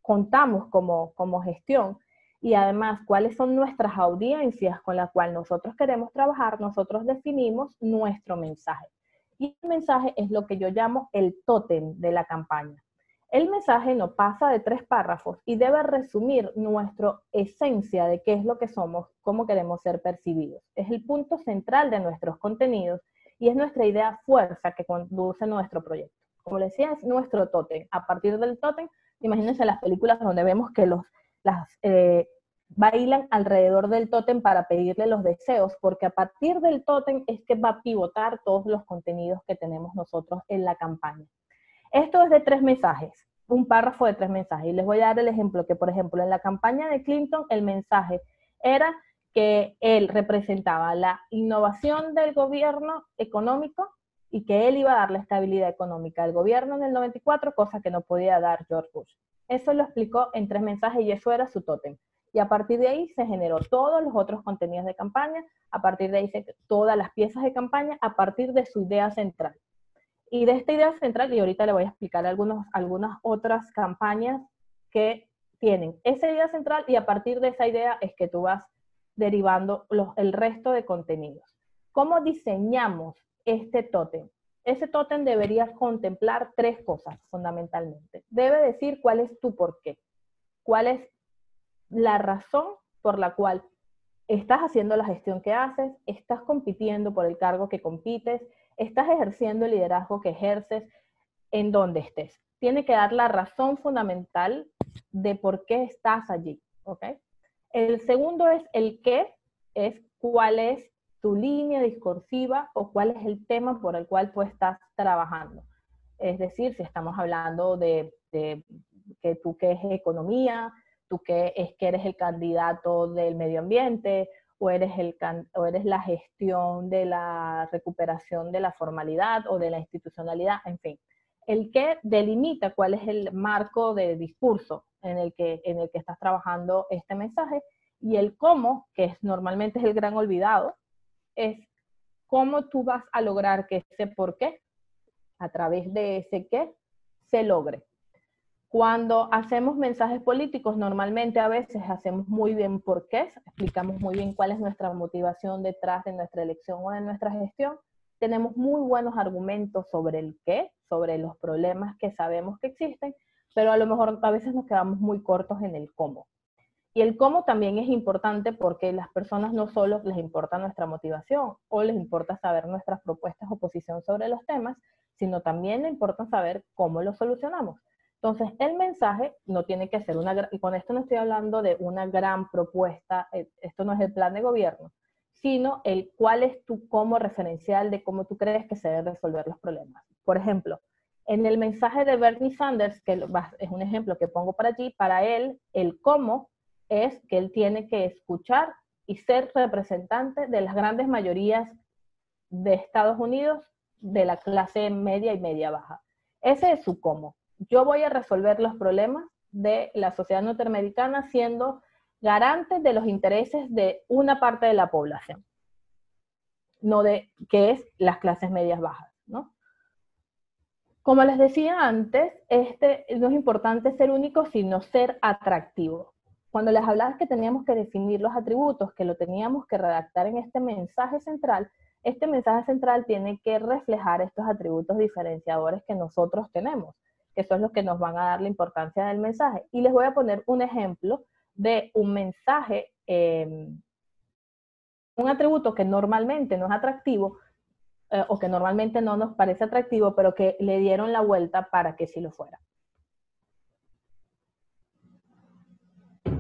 contamos como gestión y además cuáles son nuestras audiencias con las cuales nosotros queremos trabajar, nosotros definimos nuestro mensaje. Y el mensaje es lo que yo llamo el tótem de la campaña. El mensaje no pasa de 3 párrafos y debe resumir nuestra esencia de qué es lo que somos, cómo queremos ser percibidos. Es el punto central de nuestros contenidos y es nuestra idea fuerza que conduce nuestro proyecto. Como les decía, es nuestro tótem. A partir del tótem, imagínense las películas donde vemos que bailan alrededor del tótem para pedirle los deseos, porque a partir del tótem es que va a pivotar todos los contenidos que tenemos nosotros en la campaña. Esto es de 3 mensajes, un párrafo de 3 mensajes. Y les voy a dar el ejemplo que, por ejemplo, en la campaña de Clinton, el mensaje era que él representaba la innovación del gobierno económico y que él iba a dar la estabilidad económica al gobierno en el 94, cosa que no podía dar George Bush. Eso lo explicó en 3 mensajes y eso era su tótem. Y a partir de ahí se generó todos los otros contenidos de campaña, a partir de ahí todas las piezas de campaña, a partir de su idea central. Y de esta idea central, y ahorita le voy a explicar algunas otras campañas que tienen esa idea central y a partir de esa idea es que tú vas derivando el resto de contenidos. ¿Cómo diseñamos este tótem? Ese tótem debería contemplar 3 cosas fundamentalmente. Debe decir cuál es tu porqué, cuál es la razón por la cual estás haciendo la gestión que haces, estás compitiendo por el cargo que compites, estás ejerciendo el liderazgo que ejerces, en donde estés. Tiene que dar la razón fundamental de por qué estás allí, ¿ok? El segundo es el qué, es cuál es tu línea discursiva o cuál es el tema por el cual tú estás trabajando. Es decir, si estamos hablando de que tú que es economía, tú que eres el candidato del medio ambiente, o eres la gestión de la recuperación de la formalidad o de la institucionalidad, en fin. El que delimita cuál es el marco de discurso en el que estás trabajando este mensaje, y el cómo, que normalmente es el gran olvidado, es cómo tú vas a lograr que ese por qué, a través de ese qué, se logre. Cuando hacemos mensajes políticos, normalmente a veces hacemos muy bien por qué, explicamos muy bien cuál es nuestra motivación detrás de nuestra elección o de nuestra gestión. Tenemos muy buenos argumentos sobre el qué, sobre los problemas que sabemos que existen, pero a lo mejor a veces nos quedamos muy cortos en el cómo. Y el cómo también es importante porque las personas no solo les importa nuestra motivación o les importa saber nuestras propuestas o posición sobre los temas, sino también les importa saber cómo lo solucionamos. Entonces, el mensaje no tiene que ser y con esto no estoy hablando de una gran propuesta, esto no es el plan de gobierno, sino el cuál es tu cómo referencial de cómo tú crees que se deben resolver los problemas. Por ejemplo, en el mensaje de Bernie Sanders, que es un ejemplo que pongo para allí, para él, el cómo es que él tiene que escuchar y ser representante de las grandes mayorías de Estados Unidos, de la clase media y media baja. Ese es su cómo. Yo voy a resolver los problemas de la sociedad norteamericana siendo garante de los intereses de una parte de la población, no que es las clases medias bajas, ¿no? Como les decía antes, no es importante ser único, sino ser atractivo. Cuando les hablaba que teníamos que definir los atributos, que lo teníamos que redactar en este mensaje central tiene que reflejar estos atributos diferenciadores que nosotros tenemos, que son los que nos van a dar la importancia del mensaje. Y les voy a poner un ejemplo de un mensaje, un atributo que normalmente no es atractivo, o que normalmente no nos parece atractivo, pero que le dieron la vuelta para que sí lo fuera.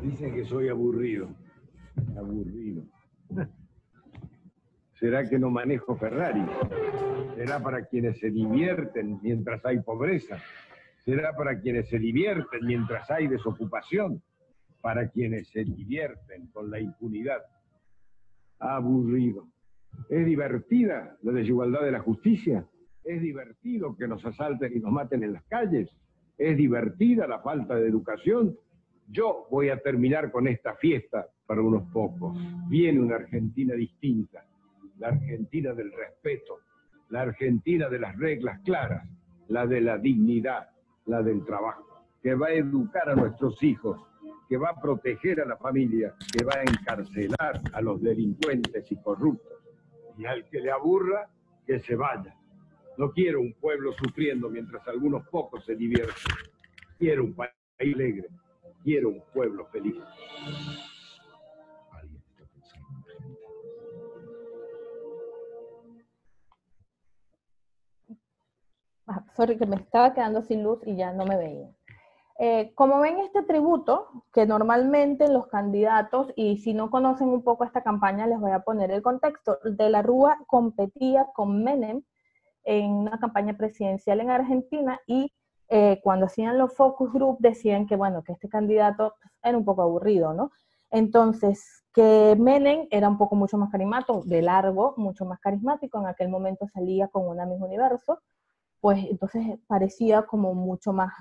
Dicen que soy aburrido. Aburrido. ¿Será que no manejo Ferrari? ¿Será para quienes se divierten mientras hay pobreza? ¿Será para quienes se divierten mientras hay desocupación? Para quienes se divierten con la impunidad. Aburrido. ¿Es divertida la desigualdad de la justicia? ¿Es divertido que nos asalten y nos maten en las calles? ¿Es divertida la falta de educación? Yo voy a terminar con esta fiesta para unos pocos. Viene una Argentina distinta, la Argentina del respeto, la Argentina de las reglas claras, la de la dignidad, la del trabajo, que va a educar a nuestros hijos, que va a proteger a la familia, que va a encarcelar a los delincuentes y corruptos. Y al que le aburra, que se vaya. No quiero un pueblo sufriendo mientras algunos pocos se divierten. Quiero un país alegre. Quiero un pueblo feliz. Sorry, que me estaba quedando sin luz y ya no me veía. Como ven este atributo, que normalmente los candidatos, y si no conocen un poco esta campaña, les voy a poner el contexto. De la Rúa competía con Menem en una campaña presidencial en Argentina y cuando hacían los focus group decían que, bueno, que este candidato era un poco aburrido, ¿no? Entonces, que Menem era un poco mucho más carismático, de largo, mucho más carismático, en aquel momento salía con una Miss Universo, pues entonces parecía como mucho más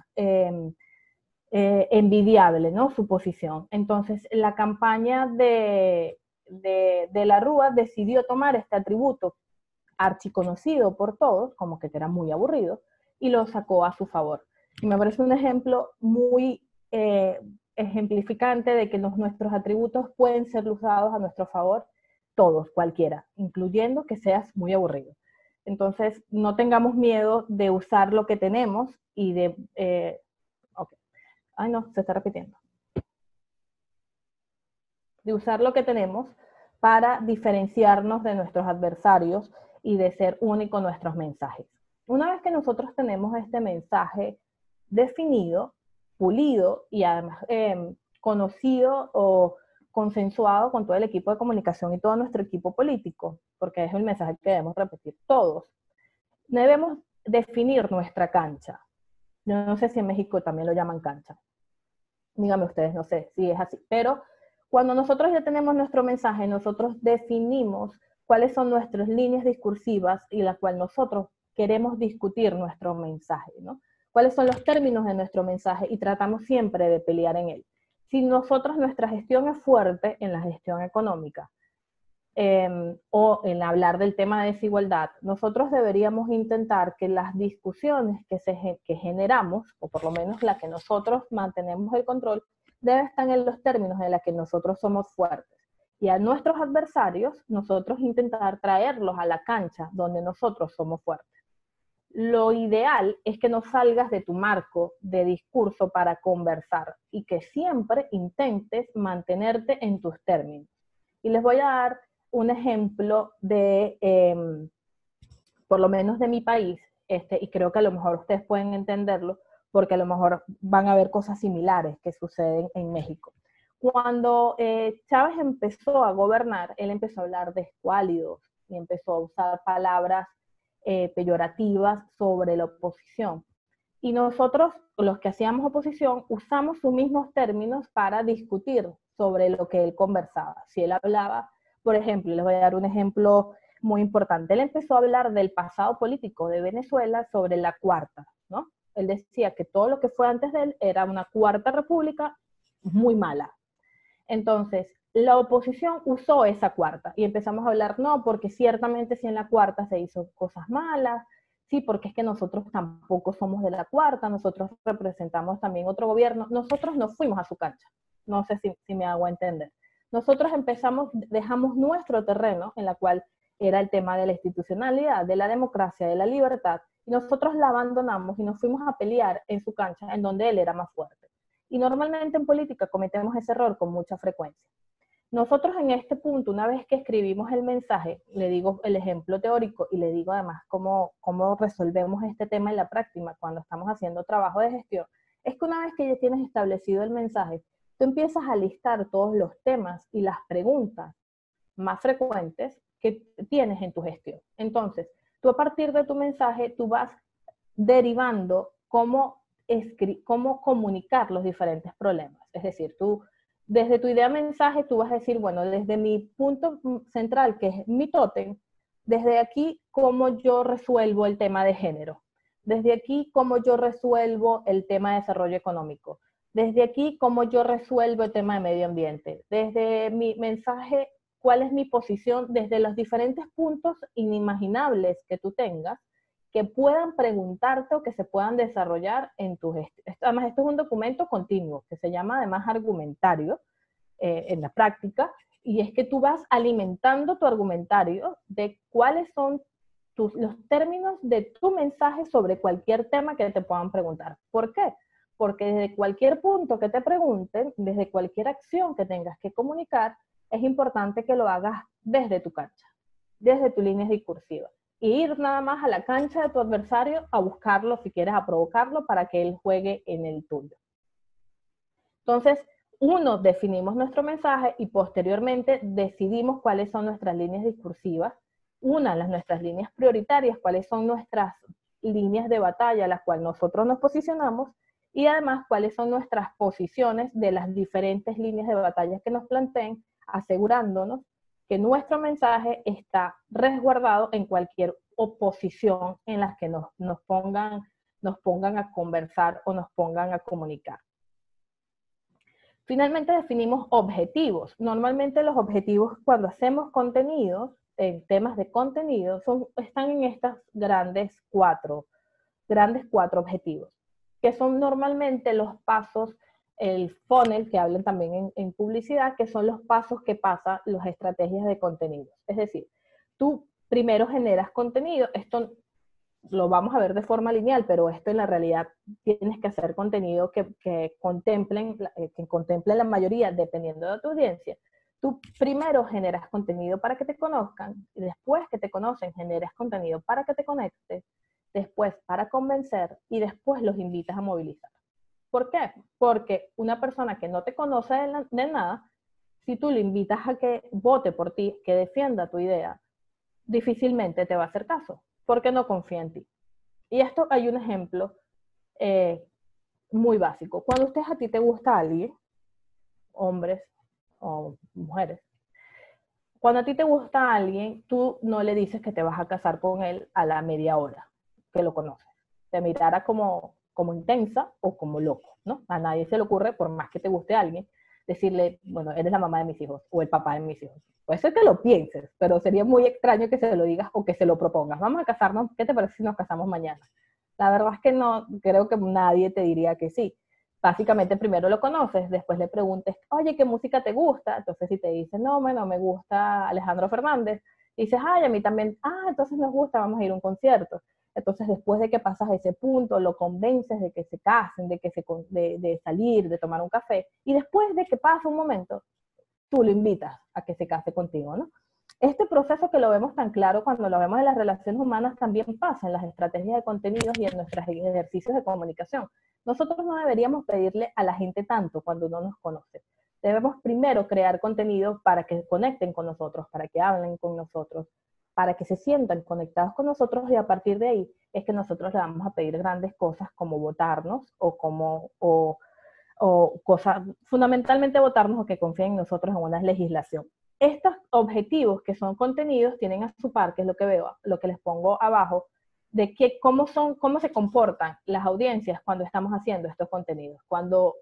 envidiable, ¿no? Su posición. Entonces, la campaña de la Rúa decidió tomar este atributo archiconocido por todos, como que era muy aburrido, y lo sacó a su favor. Y me parece un ejemplo muy ejemplificante de que nuestros atributos pueden ser usados a nuestro favor, todos, cualquiera, incluyendo que seas muy aburrido. Entonces, no tengamos miedo de usar lo que tenemos y de... Ay, no, se está repitiendo. De usar lo que tenemos para diferenciarnos de nuestros adversarios y de ser únicos nuestros mensajes. Una vez que nosotros tenemos este mensaje definido, pulido y además conocido o consensuado con todo el equipo de comunicación y todo nuestro equipo político, porque es el mensaje que debemos repetir todos, debemos definir nuestra cancha. Yo no sé si en México también lo llaman cancha. Díganme ustedes, no sé si es así. Pero cuando nosotros ya tenemos nuestro mensaje, nosotros definimos cuáles son nuestras líneas discursivas y las cuales nosotros queremos discutir nuestro mensaje, ¿no? Cuáles son los términos de nuestro mensaje y tratamos siempre de pelear en él. Si nosotros, nuestra gestión es fuerte en la gestión económica, o en hablar del tema de desigualdad, nosotros deberíamos intentar que las discusiones que generamos, o por lo menos la que nosotros mantenemos el control, deben estar en los términos en los que nosotros somos fuertes. Y a nuestros adversarios, nosotros intentar traerlos a la cancha donde nosotros somos fuertes. Lo ideal es que no salgas de tu marco de discurso para conversar y que siempre intentes mantenerte en tus términos. Y les voy a dar un ejemplo de, por lo menos de mi país, y creo que a lo mejor ustedes pueden entenderlo, porque a lo mejor van a haber cosas similares que suceden en México. Cuando Chávez empezó a gobernar, él empezó a hablar de escuálidos y empezó a usar palabras peyorativas sobre la oposición. Y nosotros, los que hacíamos oposición, usamos sus mismos términos para discutir sobre lo que él conversaba. Si él hablaba, por ejemplo, les voy a dar un ejemplo muy importante. Él empezó a hablar del pasado político de Venezuela sobre la cuarta, ¿no? Él decía que todo lo que fue antes de él era una cuarta república muy mala. Entonces, la oposición usó esa cuarta y empezamos a hablar, no, porque ciertamente si en la cuarta se hizo cosas malas, sí, porque es que nosotros tampoco somos de la cuarta, nosotros representamos también otro gobierno, nosotros no fuimos a su cancha, no sé si me hago entender. Nosotros dejamos nuestro terreno, en la cual era el tema de la institucionalidad, de la democracia, de la libertad, y nosotros la abandonamos y nos fuimos a pelear en su cancha, en donde él era más fuerte. Y normalmente en política cometemos ese error con mucha frecuencia. Nosotros en este punto, una vez que escribimos el mensaje, le digo el ejemplo teórico y le digo además cómo resolvemos este tema en la práctica cuando estamos haciendo trabajo de gestión, es que una vez que ya tienes establecido el mensaje, tú empiezas a listar todos los temas y las preguntas más frecuentes que tienes en tu gestión. Entonces, tú a partir de tu mensaje, tú vas derivando cómo comunicar los diferentes problemas. Es decir, tú, desde tu idea mensaje, tú vas a decir, bueno, desde mi punto central, que es mi tótem, desde aquí, cómo yo resuelvo el tema de género. Desde aquí, cómo yo resuelvo el tema de desarrollo económico. Desde aquí, cómo yo resuelvo el tema de medio ambiente. Desde mi mensaje, cuál es mi posición desde los diferentes puntos inimaginables que tú tengas, que puedan preguntarte o que se puedan desarrollar en tu gestión. Además, esto es un documento continuo, que se llama además argumentario en la práctica, y es que tú vas alimentando tu argumentario de cuáles son los términos de tu mensaje sobre cualquier tema que te puedan preguntar. ¿Por qué? Porque desde cualquier punto que te pregunten, desde cualquier acción que tengas que comunicar, es importante que lo hagas desde tu cancha, desde tu línea discursiva. Y ir nada más a la cancha de tu adversario a buscarlo, si quieres, a provocarlo para que él juegue en el tuyo. Entonces, definimos nuestro mensaje y posteriormente decidimos cuáles son nuestras líneas discursivas. Nuestras líneas prioritarias, cuáles son nuestras líneas de batalla a las cuales nosotros nos posicionamos, y además cuáles son nuestras posiciones de las diferentes líneas de batalla que nos planteen, asegurándonos que nuestro mensaje está resguardado en cualquier oposición en las que nos pongan a conversar o nos pongan a comunicar. Finalmente definimos objetivos. Normalmente los objetivos cuando hacemos contenidos, en temas de contenido, están en estas grandes cuatro objetivos, que son normalmente los pasos, el funnel, que hablan también en publicidad, que son los pasos que pasan las estrategias de contenido. Es decir, tú primero generas contenido, esto lo vamos a ver de forma lineal, pero esto en la realidad tienes que hacer contenido que contemple la mayoría, dependiendo de tu audiencia. Tú primero generas contenido para que te conozcan, y después que te conocen generas contenido para que te conectes, después para convencer, y después los invitas a movilizar. ¿Por qué? Porque una persona que no te conoce de nada, si tú le invitas a que vote por ti, que defienda tu idea, difícilmente te va a hacer caso, porque no confía en ti. Y esto hay un ejemplo muy básico. Cuando a ti te gusta alguien, hombres o mujeres, cuando a ti te gusta alguien, tú no le dices que te vas a casar con él a la media hora que lo conoces. Te mirará como intensa o como loco, ¿no? A nadie se le ocurre, por más que te guste a alguien, decirle, bueno, eres la mamá de mis hijos o el papá de mis hijos. Puede ser que lo pienses, pero sería muy extraño que se lo digas o que se lo propongas. Vamos a casarnos, ¿qué te parece si nos casamos mañana? La verdad es que no, creo que nadie te diría que sí. Básicamente primero lo conoces, después le preguntes, oye, ¿qué música te gusta? Entonces si te dice, no, bueno, me gusta Alejandro Fernández, dices, ay, a mí también, entonces nos gusta, vamos a ir a un concierto. Entonces, después de que pasas ese punto, lo convences de que se casen, de salir, de tomar un café, y después de que pasa un momento, tú lo invitas a que se case contigo, ¿no? Este proceso que lo vemos tan claro cuando lo vemos en las relaciones humanas también pasa en las estrategias de contenidos y en nuestros ejercicios de comunicación. Nosotros no deberíamos pedirle a la gente tanto cuando no nos conoce. Debemos primero crear contenido para que conecten con nosotros, para que hablen con nosotros, para que se sientan conectados con nosotros, y a partir de ahí es que nosotros le vamos a pedir grandes cosas como votarnos o cosas, fundamentalmente votarnos o que confíen en nosotros en una legislación. Estos objetivos que son contenidos tienen a su par, que es lo que veo, lo que les pongo abajo, de cómo se comportan las audiencias cuando estamos haciendo estos contenidos. Cuando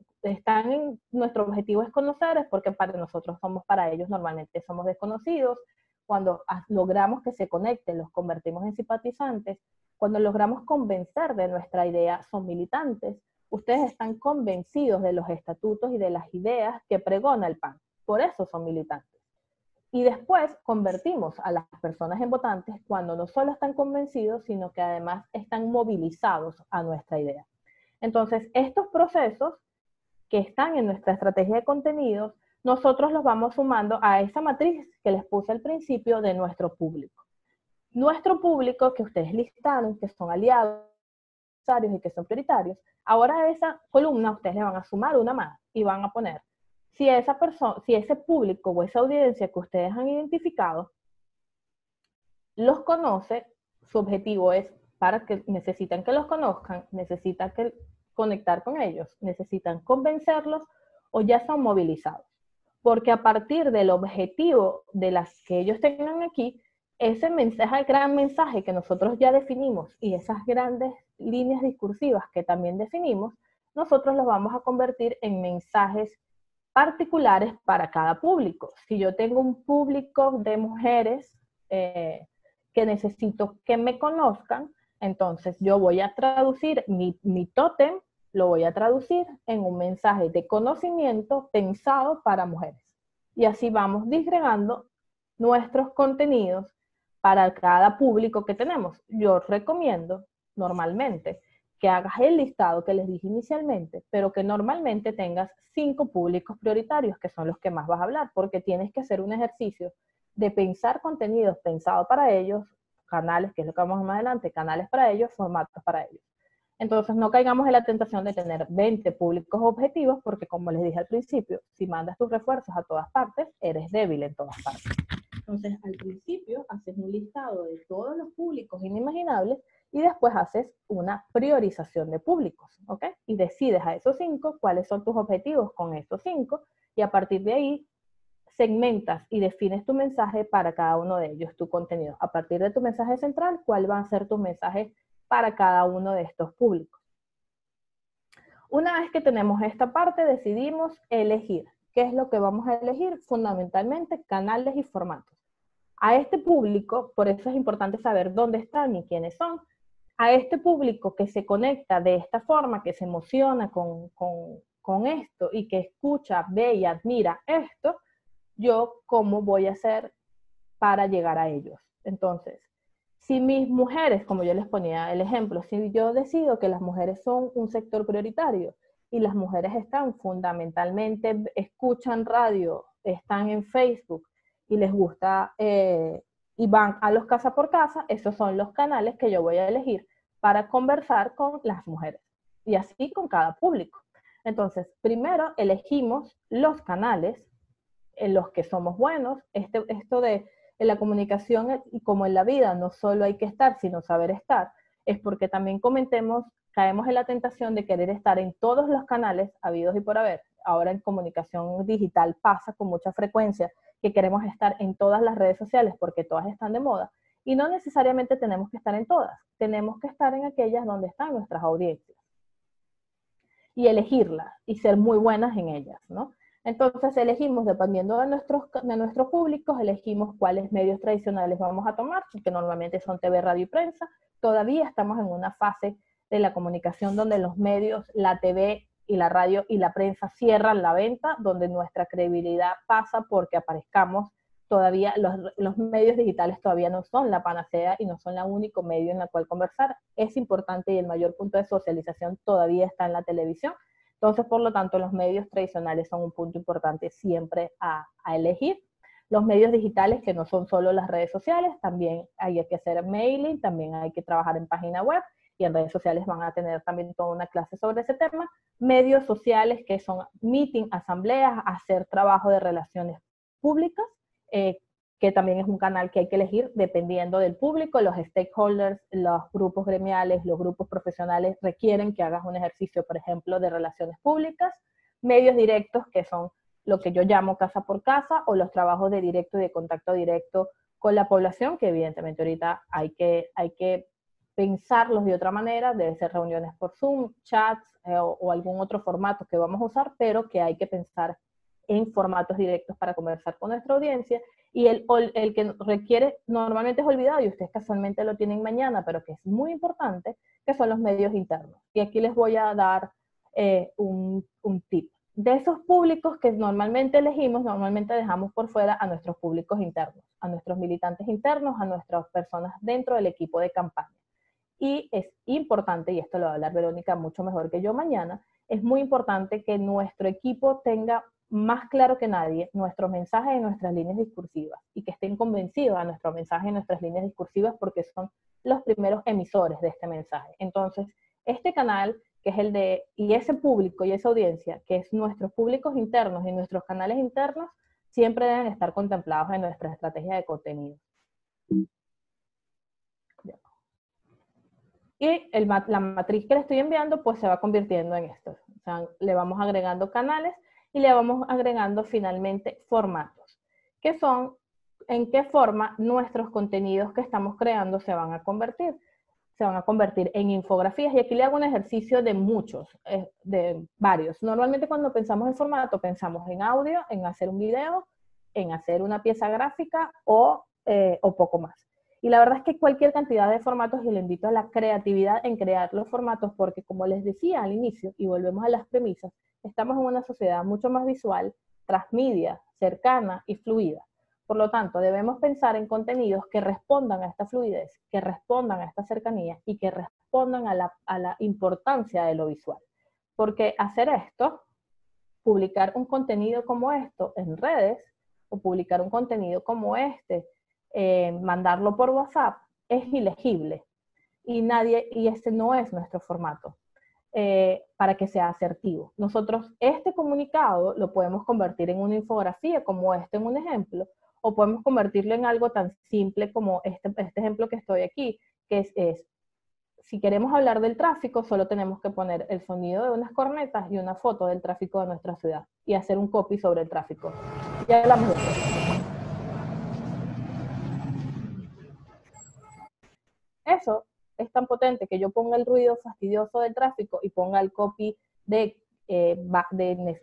nuestro objetivo es conocer, es porque para nosotros somos, para ellos normalmente somos desconocidos. Cuando logramos que se conecten, los convertimos en simpatizantes. Cuando logramos convencer de nuestra idea, son militantes. Ustedes están convencidos de los estatutos y de las ideas que pregona el PAN. Por eso son militantes. Y después convertimos a las personas en votantes cuando no solo están convencidos, sino que además están movilizados a nuestra idea. Entonces, estos procesos que están en nuestra estrategia de contenidos, nosotros los vamos sumando a esa matriz que les puse al principio de nuestro público. Nuestro público que ustedes listaron, que son aliados y que son prioritarios, ahora a esa columna ustedes le van a sumar una más y van a poner si ese público o esa audiencia que ustedes han identificado los conoce, su objetivo es para que necesitan que los conozcan, necesitan conectar con ellos, necesitan convencerlos o ya son movilizados. Porque a partir del objetivo de las que ellos tengan aquí, ese mensaje, el gran mensaje que nosotros ya definimos y esas grandes líneas discursivas que también definimos, nosotros los vamos a convertir en mensajes particulares para cada público. Si yo tengo un público de mujeres que necesito que me conozcan, entonces yo voy a traducir mi tótem, lo voy a traducir en un mensaje de conocimiento pensado para mujeres. Y así vamos disgregando nuestros contenidos para cada público que tenemos. Yo recomiendo normalmente que hagas el listado que les dije inicialmente, pero que normalmente tengas 5 públicos prioritarios, que son los que más vas a hablar, porque tienes que hacer un ejercicio de pensar contenidos pensados para ellos, canales, que es lo que vamos a ver más adelante, canales para ellos, formatos para ellos. Entonces no caigamos en la tentación de tener 20 públicos objetivos, porque como les dije al principio, si mandas tus refuerzos a todas partes, eres débil en todas partes. Entonces al principio haces un listado de todos los públicos inimaginables y después haces una priorización de públicos, ¿ok? Y decides a esos 5 cuáles son tus objetivos con estos 5 y a partir de ahí segmentas y defines tu mensaje para cada uno de ellos, tu contenido. A partir de tu mensaje central, ¿cuál va a ser tu mensaje para cada uno de estos públicos? Una vez que tenemos esta parte, decidimos elegir. ¿Qué es lo que vamos a elegir? Fundamentalmente, canales y formatos. A este público, por eso es importante saber dónde están y quiénes son, a este público que se conecta de esta forma, que se emociona con esto y que escucha, ve y admira esto, yo cómo voy a hacer para llegar a ellos. Entonces, si mis mujeres, como yo les ponía el ejemplo, si yo decido que las mujeres son un sector prioritario y las mujeres están fundamentalmente, escuchan radio, están en Facebook y les gusta y van a los casa por casa, esos son los canales que yo voy a elegir para conversar con las mujeres y así con cada público. Entonces, primero elegimos los canales en los que somos buenos. Esto de en la comunicación y como en la vida, no solo hay que estar, sino saber estar, es porque también caemos en la tentación de querer estar en todos los canales habidos y por haber. Ahora en comunicación digital pasa con mucha frecuencia que queremos estar en todas las redes sociales porque todas están de moda y no necesariamente tenemos que estar en todas, tenemos que estar en aquellas donde están nuestras audiencias y elegirlas y ser muy buenas en ellas, ¿no? Entonces elegimos, dependiendo de nuestros públicos, elegimos cuáles medios tradicionales vamos a tomar, que normalmente son TV, radio y prensa. Todavía estamos en una fase de la comunicación donde los medios, la TV y la radio y la prensa cierran la venta, donde nuestra credibilidad pasa porque aparezcamos. Todavía los medios digitales todavía no son la panacea y no son el único medio en el cual conversar. Es importante y el mayor punto de socialización todavía está en la televisión. Entonces, por lo tanto, los medios tradicionales son un punto importante siempre a elegir. los medios digitales, que no son solo las redes sociales, también hay que hacer mailing, también hay que trabajar en página web, y en redes sociales van a tener también toda una clase sobre ese tema. Medios sociales, que son meeting, asambleas, hacer trabajo de relaciones públicas, que también es un canal que hay que elegir dependiendo del público. Los stakeholders, los grupos gremiales, los grupos profesionales requieren que hagas un ejercicio, por ejemplo, de relaciones públicas. Medios directos, que son lo que yo llamo casa por casa, o los trabajos de directo y de contacto directo con la población, que evidentemente ahorita hay que pensarlos de otra manera, debe ser reuniones por Zoom, chats o algún otro formato que vamos a usar, pero que hay que pensar en formatos directos para conversar con nuestra audiencia. Y el que requiere, normalmente es olvidado, y ustedes casualmente lo tienen mañana, pero que es muy importante, que son los medios internos. Y aquí les voy a dar un tip. De esos públicos que normalmente elegimos, normalmente dejamos por fuera a nuestros públicos internos, a nuestros militantes internos, a nuestras personas dentro del equipo de campaña. Y es importante, y esto lo va a hablar Verónica mucho mejor que yo mañana, es muy importante que nuestro equipo tenga más claro que nadie nuestros mensajes y nuestras líneas discursivas, y que estén convencidos a nuestro mensaje y nuestras líneas discursivas, porque son los primeros emisores de este mensaje. Entonces, este canal, que es el de, y ese público y esa audiencia, que es nuestros públicos internos y nuestros canales internos, siempre deben estar contemplados en nuestra estrategia de contenido. Y la matriz que le estoy enviando, pues se va convirtiendo en esto. O sea, le vamos agregando canales y le vamos agregando finalmente formatos, que son en qué forma nuestros contenidos que estamos creando se van a convertir. Se van a convertir en infografías, y aquí le hago un ejercicio de muchos, de varios. Normalmente cuando pensamos en formato, pensamos en audio, en hacer un video, en hacer una pieza gráfica o poco más. Y la verdad es que cualquier cantidad de formatos, y le invito a la creatividad en crear los formatos, porque como les decía al inicio, y volvemos a las premisas, estamos en una sociedad mucho más visual, transmedia, cercana y fluida. Por lo tanto, debemos pensar en contenidos que respondan a esta fluidez, que respondan a esta cercanía y que respondan a la importancia de lo visual. Porque hacer esto, publicar un contenido como esto en redes, o publicar un contenido como este, mandarlo por WhatsApp, es ilegible. Y este no es nuestro formato para que sea asertivo. Nosotros este comunicado lo podemos convertir en una infografía, como este en un ejemplo, o podemos convertirlo en algo tan simple como este ejemplo que estoy aquí, que es si queremos hablar del tráfico, solo tenemos que poner el sonido de unas cornetas y una foto del tráfico de nuestra ciudad, y hacer un copy sobre el tráfico. Ya hablamos de eso. Eso es tan potente que yo ponga el ruido fastidioso del tráfico y ponga el copy de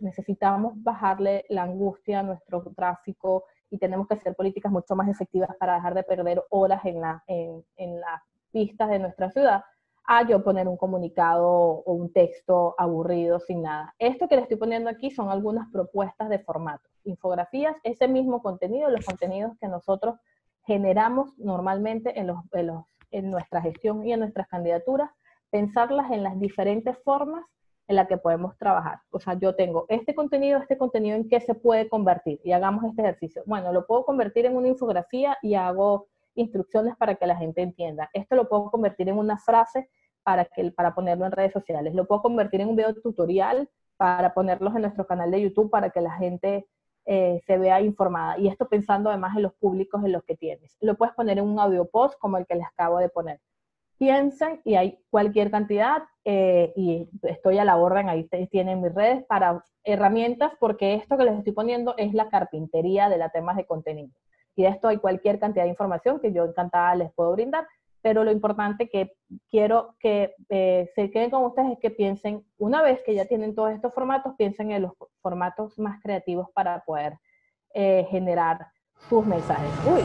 necesitamos bajarle la angustia a nuestro tráfico, y tenemos que hacer políticas mucho más efectivas para dejar de perder horas en las pistas de nuestra ciudad, a yo poner un comunicado o un texto aburrido sin nada. Esto que le estoy poniendo aquí son algunas propuestas de formato. Infografías, ese mismo contenido, los contenidos que nosotros generamos normalmente en nuestra gestión y en nuestras candidaturas, pensarlas en las diferentes formas en la que podemos trabajar. O sea, yo tengo este contenido ¿en qué se puede convertir? Y hagamos este ejercicio. Bueno, lo puedo convertir en una infografía y hago instrucciones para que la gente entienda. Esto lo puedo convertir en una frase para ponerlo en redes sociales. Lo puedo convertir en un video tutorial para ponerlos en nuestro canal de YouTube para que la gente se vea informada. Y esto pensando además en los públicos en los que tienes. Lo puedes poner en un audio post como el que les acabo de poner. Piensen, y hay cualquier cantidad, y estoy a la orden, ahí tienen mis redes para herramientas, porque esto que les estoy poniendo es la carpintería de los temas de contenido. Y de esto hay cualquier cantidad de información que yo encantada les puedo brindar, pero lo importante que quiero que se queden con ustedes es que piensen, una vez que ya tienen todos estos formatos, piensen en los formatos más creativos para poder generar sus mensajes. Uy,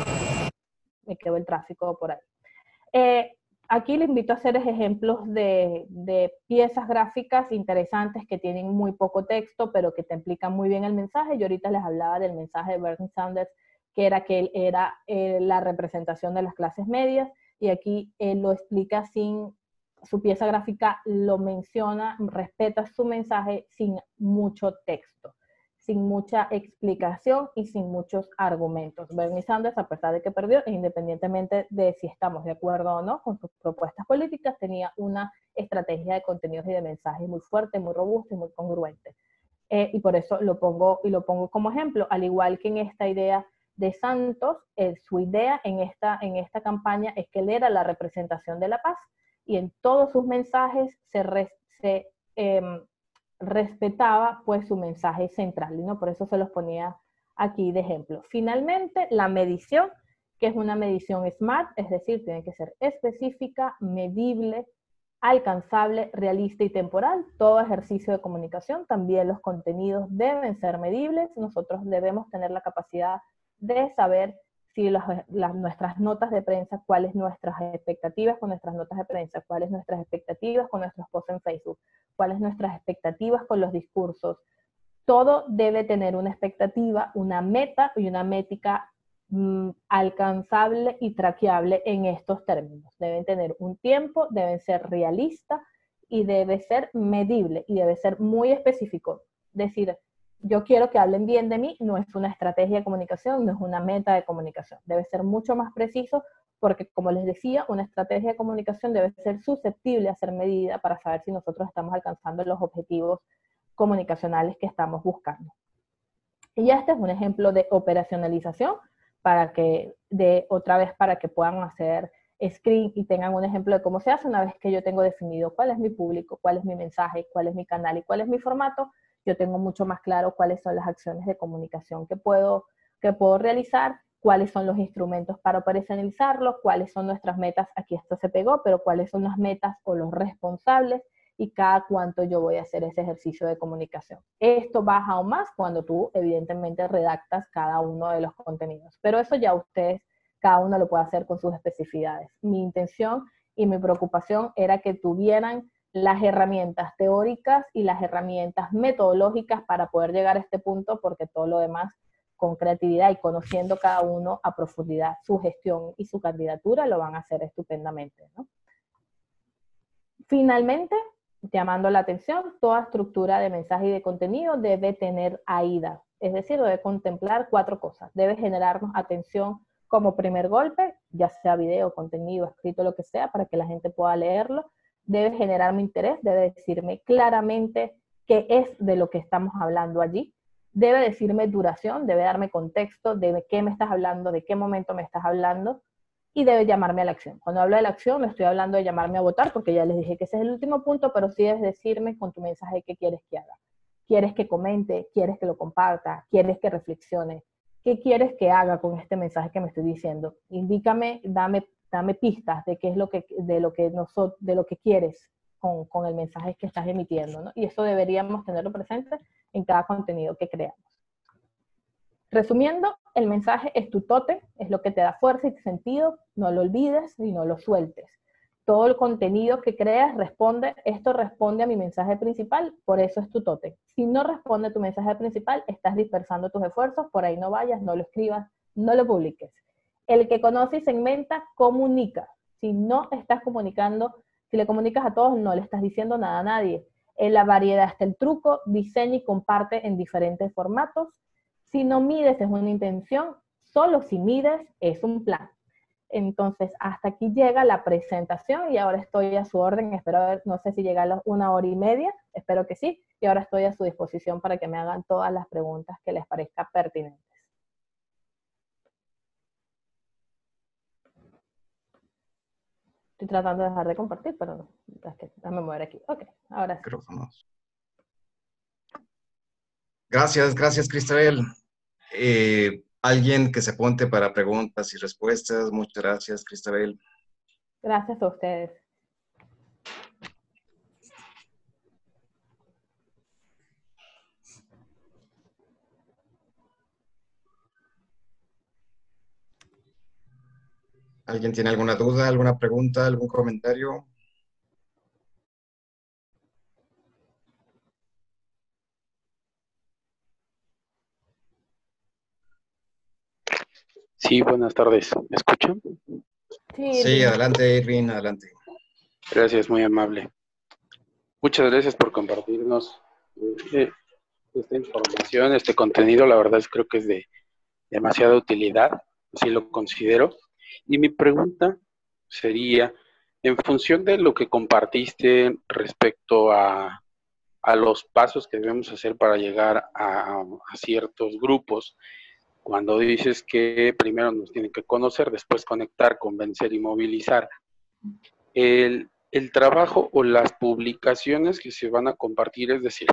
me quedó el tráfico por ahí. Aquí les invito a hacer ejemplos de piezas gráficas interesantes que tienen muy poco texto, pero que te explican muy bien el mensaje. Yo ahorita les hablaba del mensaje de Bernie Sanders, que era que él era la representación de las clases medias, y aquí él lo explica sin, su pieza gráfica lo menciona, respeta su mensaje sin mucho texto. sin mucha explicación y sin muchos argumentos. Bernie Sanders, a pesar de que perdió, independientemente de si estamos de acuerdo o no con sus propuestas políticas, tenía una estrategia de contenidos y de mensajes muy fuerte, muy robusta y muy congruente. Y por eso lo pongo como ejemplo, al igual que en esta idea de Santos, su idea en esta campaña es que él era la representación de la paz y en todos sus mensajes se respetaba pues su mensaje central, ¿no? Por eso se los ponía aquí de ejemplo. Finalmente, la medición, que es una medición SMART, es decir, tiene que ser específica, medible, alcanzable, realista y temporal. Todo ejercicio de comunicación, también los contenidos deben ser medibles. Nosotros debemos tener la capacidad de saber si nuestras notas de prensa, cuáles nuestras expectativas con nuestras notas de prensa, cuáles nuestras expectativas con nuestros posts en Facebook, cuáles nuestras expectativas con los discursos. Todo debe tener una expectativa, una meta y una métrica alcanzable y traqueable en estos términos. Deben tener un tiempo, deben ser realistas y debe ser medible y debe ser muy específico. Decir, yo quiero que hablen bien de mí, no es una estrategia de comunicación, no es una meta de comunicación. Debe ser mucho más preciso porque, como les decía, una estrategia de comunicación debe ser susceptible a ser medida para saber si nosotros estamos alcanzando los objetivos comunicacionales que estamos buscando. Y este es un ejemplo de operacionalización para que puedan hacer screen y tengan un ejemplo de cómo se hace una vez que yo tengo definido cuál es mi público, cuál es mi mensaje, cuál es mi canal y cuál es mi formato. Yo tengo mucho más claro cuáles son las acciones de comunicación que puedo realizar, cuáles son los instrumentos para operacionalizarlo, cuáles son nuestras metas, aquí esto se pegó, pero cuáles son las metas o los responsables y cada cuánto yo voy a hacer ese ejercicio de comunicación. Esto baja aún más cuando tú evidentemente redactas cada uno de los contenidos, pero eso ya ustedes, cada uno lo puede hacer con sus especificidades. Mi intención y mi preocupación era que tuvieran las herramientas teóricas y las herramientas metodológicas para poder llegar a este punto, porque todo lo demás, con creatividad y conociendo cada uno a profundidad su gestión y su candidatura, lo van a hacer estupendamente, ¿no? Finalmente, llamando la atención, toda estructura de mensaje y de contenido debe tener AIDA, es decir, debe contemplar 4 cosas. Debe generarnos atención como primer golpe, ya sea video, contenido, escrito, lo que sea, para que la gente pueda leerlo. Debe generarme interés, debe decirme claramente qué es de lo que estamos hablando allí. Debe decirme duración, debe darme contexto de qué me estás hablando, de qué momento me estás hablando, y debe llamarme a la acción. Cuando hablo de la acción, no estoy hablando de llamarme a votar, porque ya les dije que ese es el último punto, pero sí debes decirme con tu mensaje qué quieres que haga. ¿Quieres que comente? ¿Quieres que lo comparta? ¿Quieres que reflexione? ¿Qué quieres que haga con este mensaje que me estoy diciendo? Indícame, dame pistas de qué es lo que quieres con el mensaje que estás emitiendo, ¿no? Y eso deberíamos tenerlo presente en cada contenido que creamos. Resumiendo, el mensaje es tu tótem, es lo que te da fuerza y sentido, no lo olvides y no lo sueltes. Todo el contenido que creas esto responde a mi mensaje principal, por eso es tu tótem. Si no responde a tu mensaje principal, estás dispersando tus esfuerzos, por ahí no vayas, no lo escribas, no lo publiques. El que conoce y segmenta, comunica. Si no estás comunicando, si le comunicas a todos, no le estás diciendo nada a nadie. En la variedad está el truco, diseña y comparte en diferentes formatos. Si no mides es una intención, solo si mides es un plan. Entonces, hasta aquí llega la presentación y ahora estoy a su orden. Espero ver, no sé si llega a 1 hora y media, espero que sí. Y ahora estoy a su disposición para que me hagan todas las preguntas que les parezca pertinentes. Estoy tratando de dejar de compartir, pero no. Déjame mover aquí. Ok, ahora sí. Micrófonos. Gracias, Cristabel. Alguien que se apunte para preguntas y respuestas. Muchas gracias, Cristabel. Gracias a ustedes. ¿Alguien tiene alguna duda, alguna pregunta, algún comentario? Sí, buenas tardes. ¿Me escuchan? Sí, adelante, Irving, adelante. Gracias, muy amable. Muchas gracias por compartirnos esta información, este contenido. La verdad es creo que es de demasiada utilidad, así lo considero. Y mi pregunta sería, en función de lo que compartiste respecto a los pasos que debemos hacer para llegar a ciertos grupos, cuando dices que primero nos tienen que conocer, después conectar, convencer y movilizar, el trabajo o las publicaciones que se van a compartir, es decir,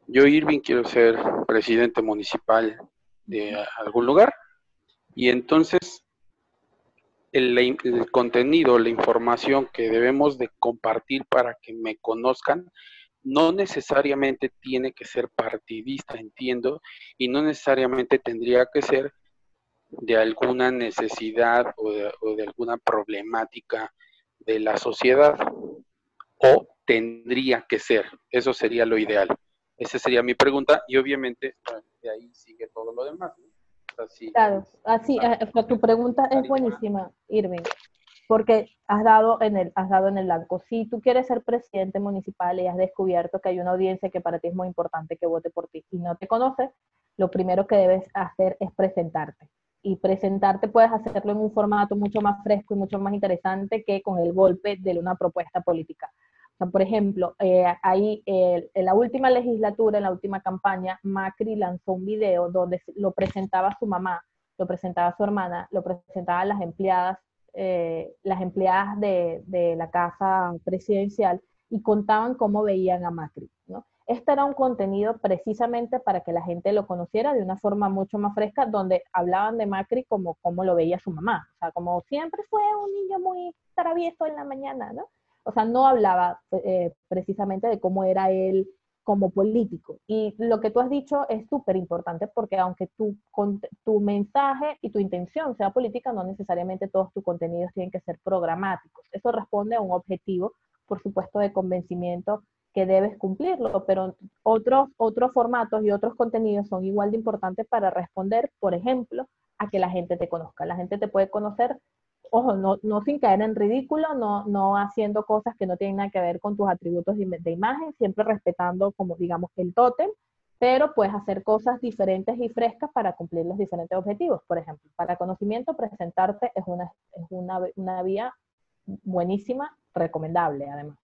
yo, Irving, quiero ser presidente municipal de algún lugar, y entonces el contenido, la información que debemos de compartir para que me conozcan, no necesariamente tiene que ser partidista, entiendo, y no necesariamente tendría que ser de alguna necesidad o de alguna problemática de la sociedad, o tendría que ser, eso sería lo ideal. Esa sería mi pregunta, y obviamente de ahí sigue todo lo demás, ¿no? Así, Claro, así, tu pregunta es buenísima, Irving, porque has dado en el blanco. Si tú quieres ser presidente municipal y has descubierto que hay una audiencia que para ti es muy importante que vote por ti y no te conoce, lo primero que debes hacer es presentarte. Y presentarte puedes hacerlo en un formato mucho más fresco y mucho más interesante que con el golpe de una propuesta política. O sea, por ejemplo, en la última legislatura, en la última campaña, Macri lanzó un video donde lo presentaba su mamá, lo presentaba su hermana, lo presentaban las empleadas de la casa presidencial y contaban cómo veían a Macri, ¿no? Este era un contenido precisamente para que la gente lo conociera de una forma mucho más fresca, donde hablaban de Macri como lo veía su mamá. O sea, como siempre fue un niño muy travieso en la mañana, ¿no? O sea, no hablaba precisamente de cómo era él como político. Y lo que tú has dicho es súper importante porque aunque tu mensaje y tu intención sea política, no necesariamente todos tus contenidos tienen que ser programáticos. Eso responde a un objetivo, por supuesto, de convencimiento que debes cumplirlo, pero otros formatos y otros contenidos son igual de importantes para responder, por ejemplo, a que la gente te conozca. La gente te puede conocer, ojo, no sin caer en ridículo, no haciendo cosas que no tienen nada que ver con tus atributos de imagen, siempre respetando, como digamos, el tótem, pero puedes hacer cosas diferentes y frescas para cumplir los diferentes objetivos. Por ejemplo, para conocimiento, presentarte es una vía buenísima, recomendable además.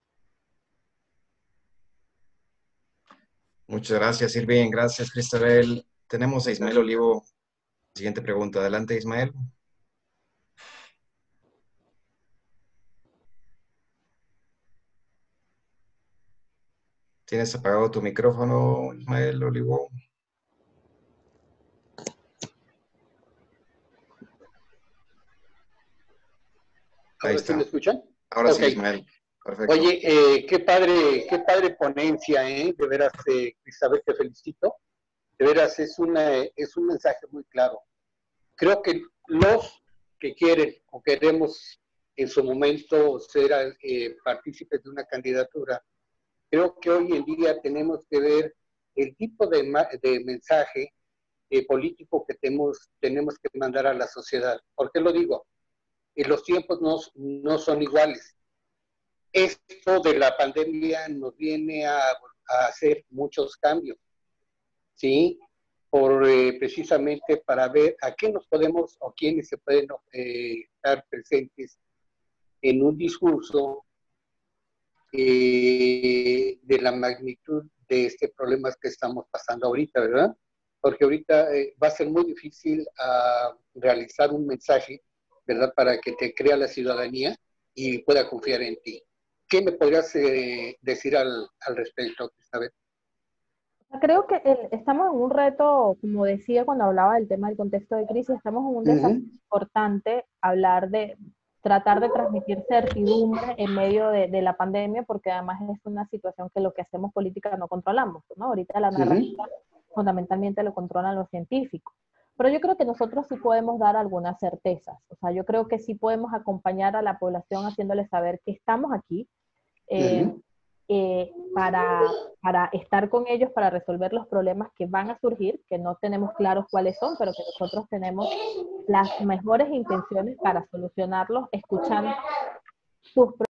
Muchas gracias, Irving. Gracias, Cristabel. Tenemos a Ismael Olivo. Siguiente pregunta. Adelante, Ismael. ¿Tienes apagado tu micrófono, Ismael Olivo? ¿Ahora sí me escuchan? Ahora okay. Sí, Ismael. Perfecto. Oye, qué padre ponencia, ¿eh? De veras, Isabel, te felicito. De veras, es un mensaje muy claro. Creo que los que quieren o queremos en su momento ser partícipes de una candidatura, creo que hoy en día tenemos que ver el tipo de mensaje político que tenemos que mandar a la sociedad. ¿Por qué lo digo? Los tiempos no son iguales. Esto de la pandemia nos viene a hacer muchos cambios, ¿sí? Precisamente para ver a qué nos podemos o quiénes se pueden estar presentes en un discurso de la magnitud de este problema que estamos pasando ahorita, ¿verdad? Porque ahorita va a ser muy difícil realizar un mensaje, ¿verdad? Para que te crea la ciudadanía y pueda confiar en ti. ¿Qué me podrías decir al respecto, Isabel? Creo que estamos en un reto, como decía cuando hablaba del tema del contexto de crisis, estamos en un desafío importante hablar de tratar de transmitir certidumbre en medio de la pandemia, porque además es una situación que lo que hacemos política no controlamos, ¿no? Ahorita la narrativa fundamentalmente lo controlan los científicos. Pero yo creo que nosotros sí podemos dar algunas certezas. O sea, yo creo que sí podemos acompañar a la población haciéndole saber que estamos aquí, para estar con ellos, para resolver los problemas que van a surgir, que no tenemos claros cuáles son, pero que nosotros tenemos las mejores intenciones para solucionarlos, escuchando sus problemas.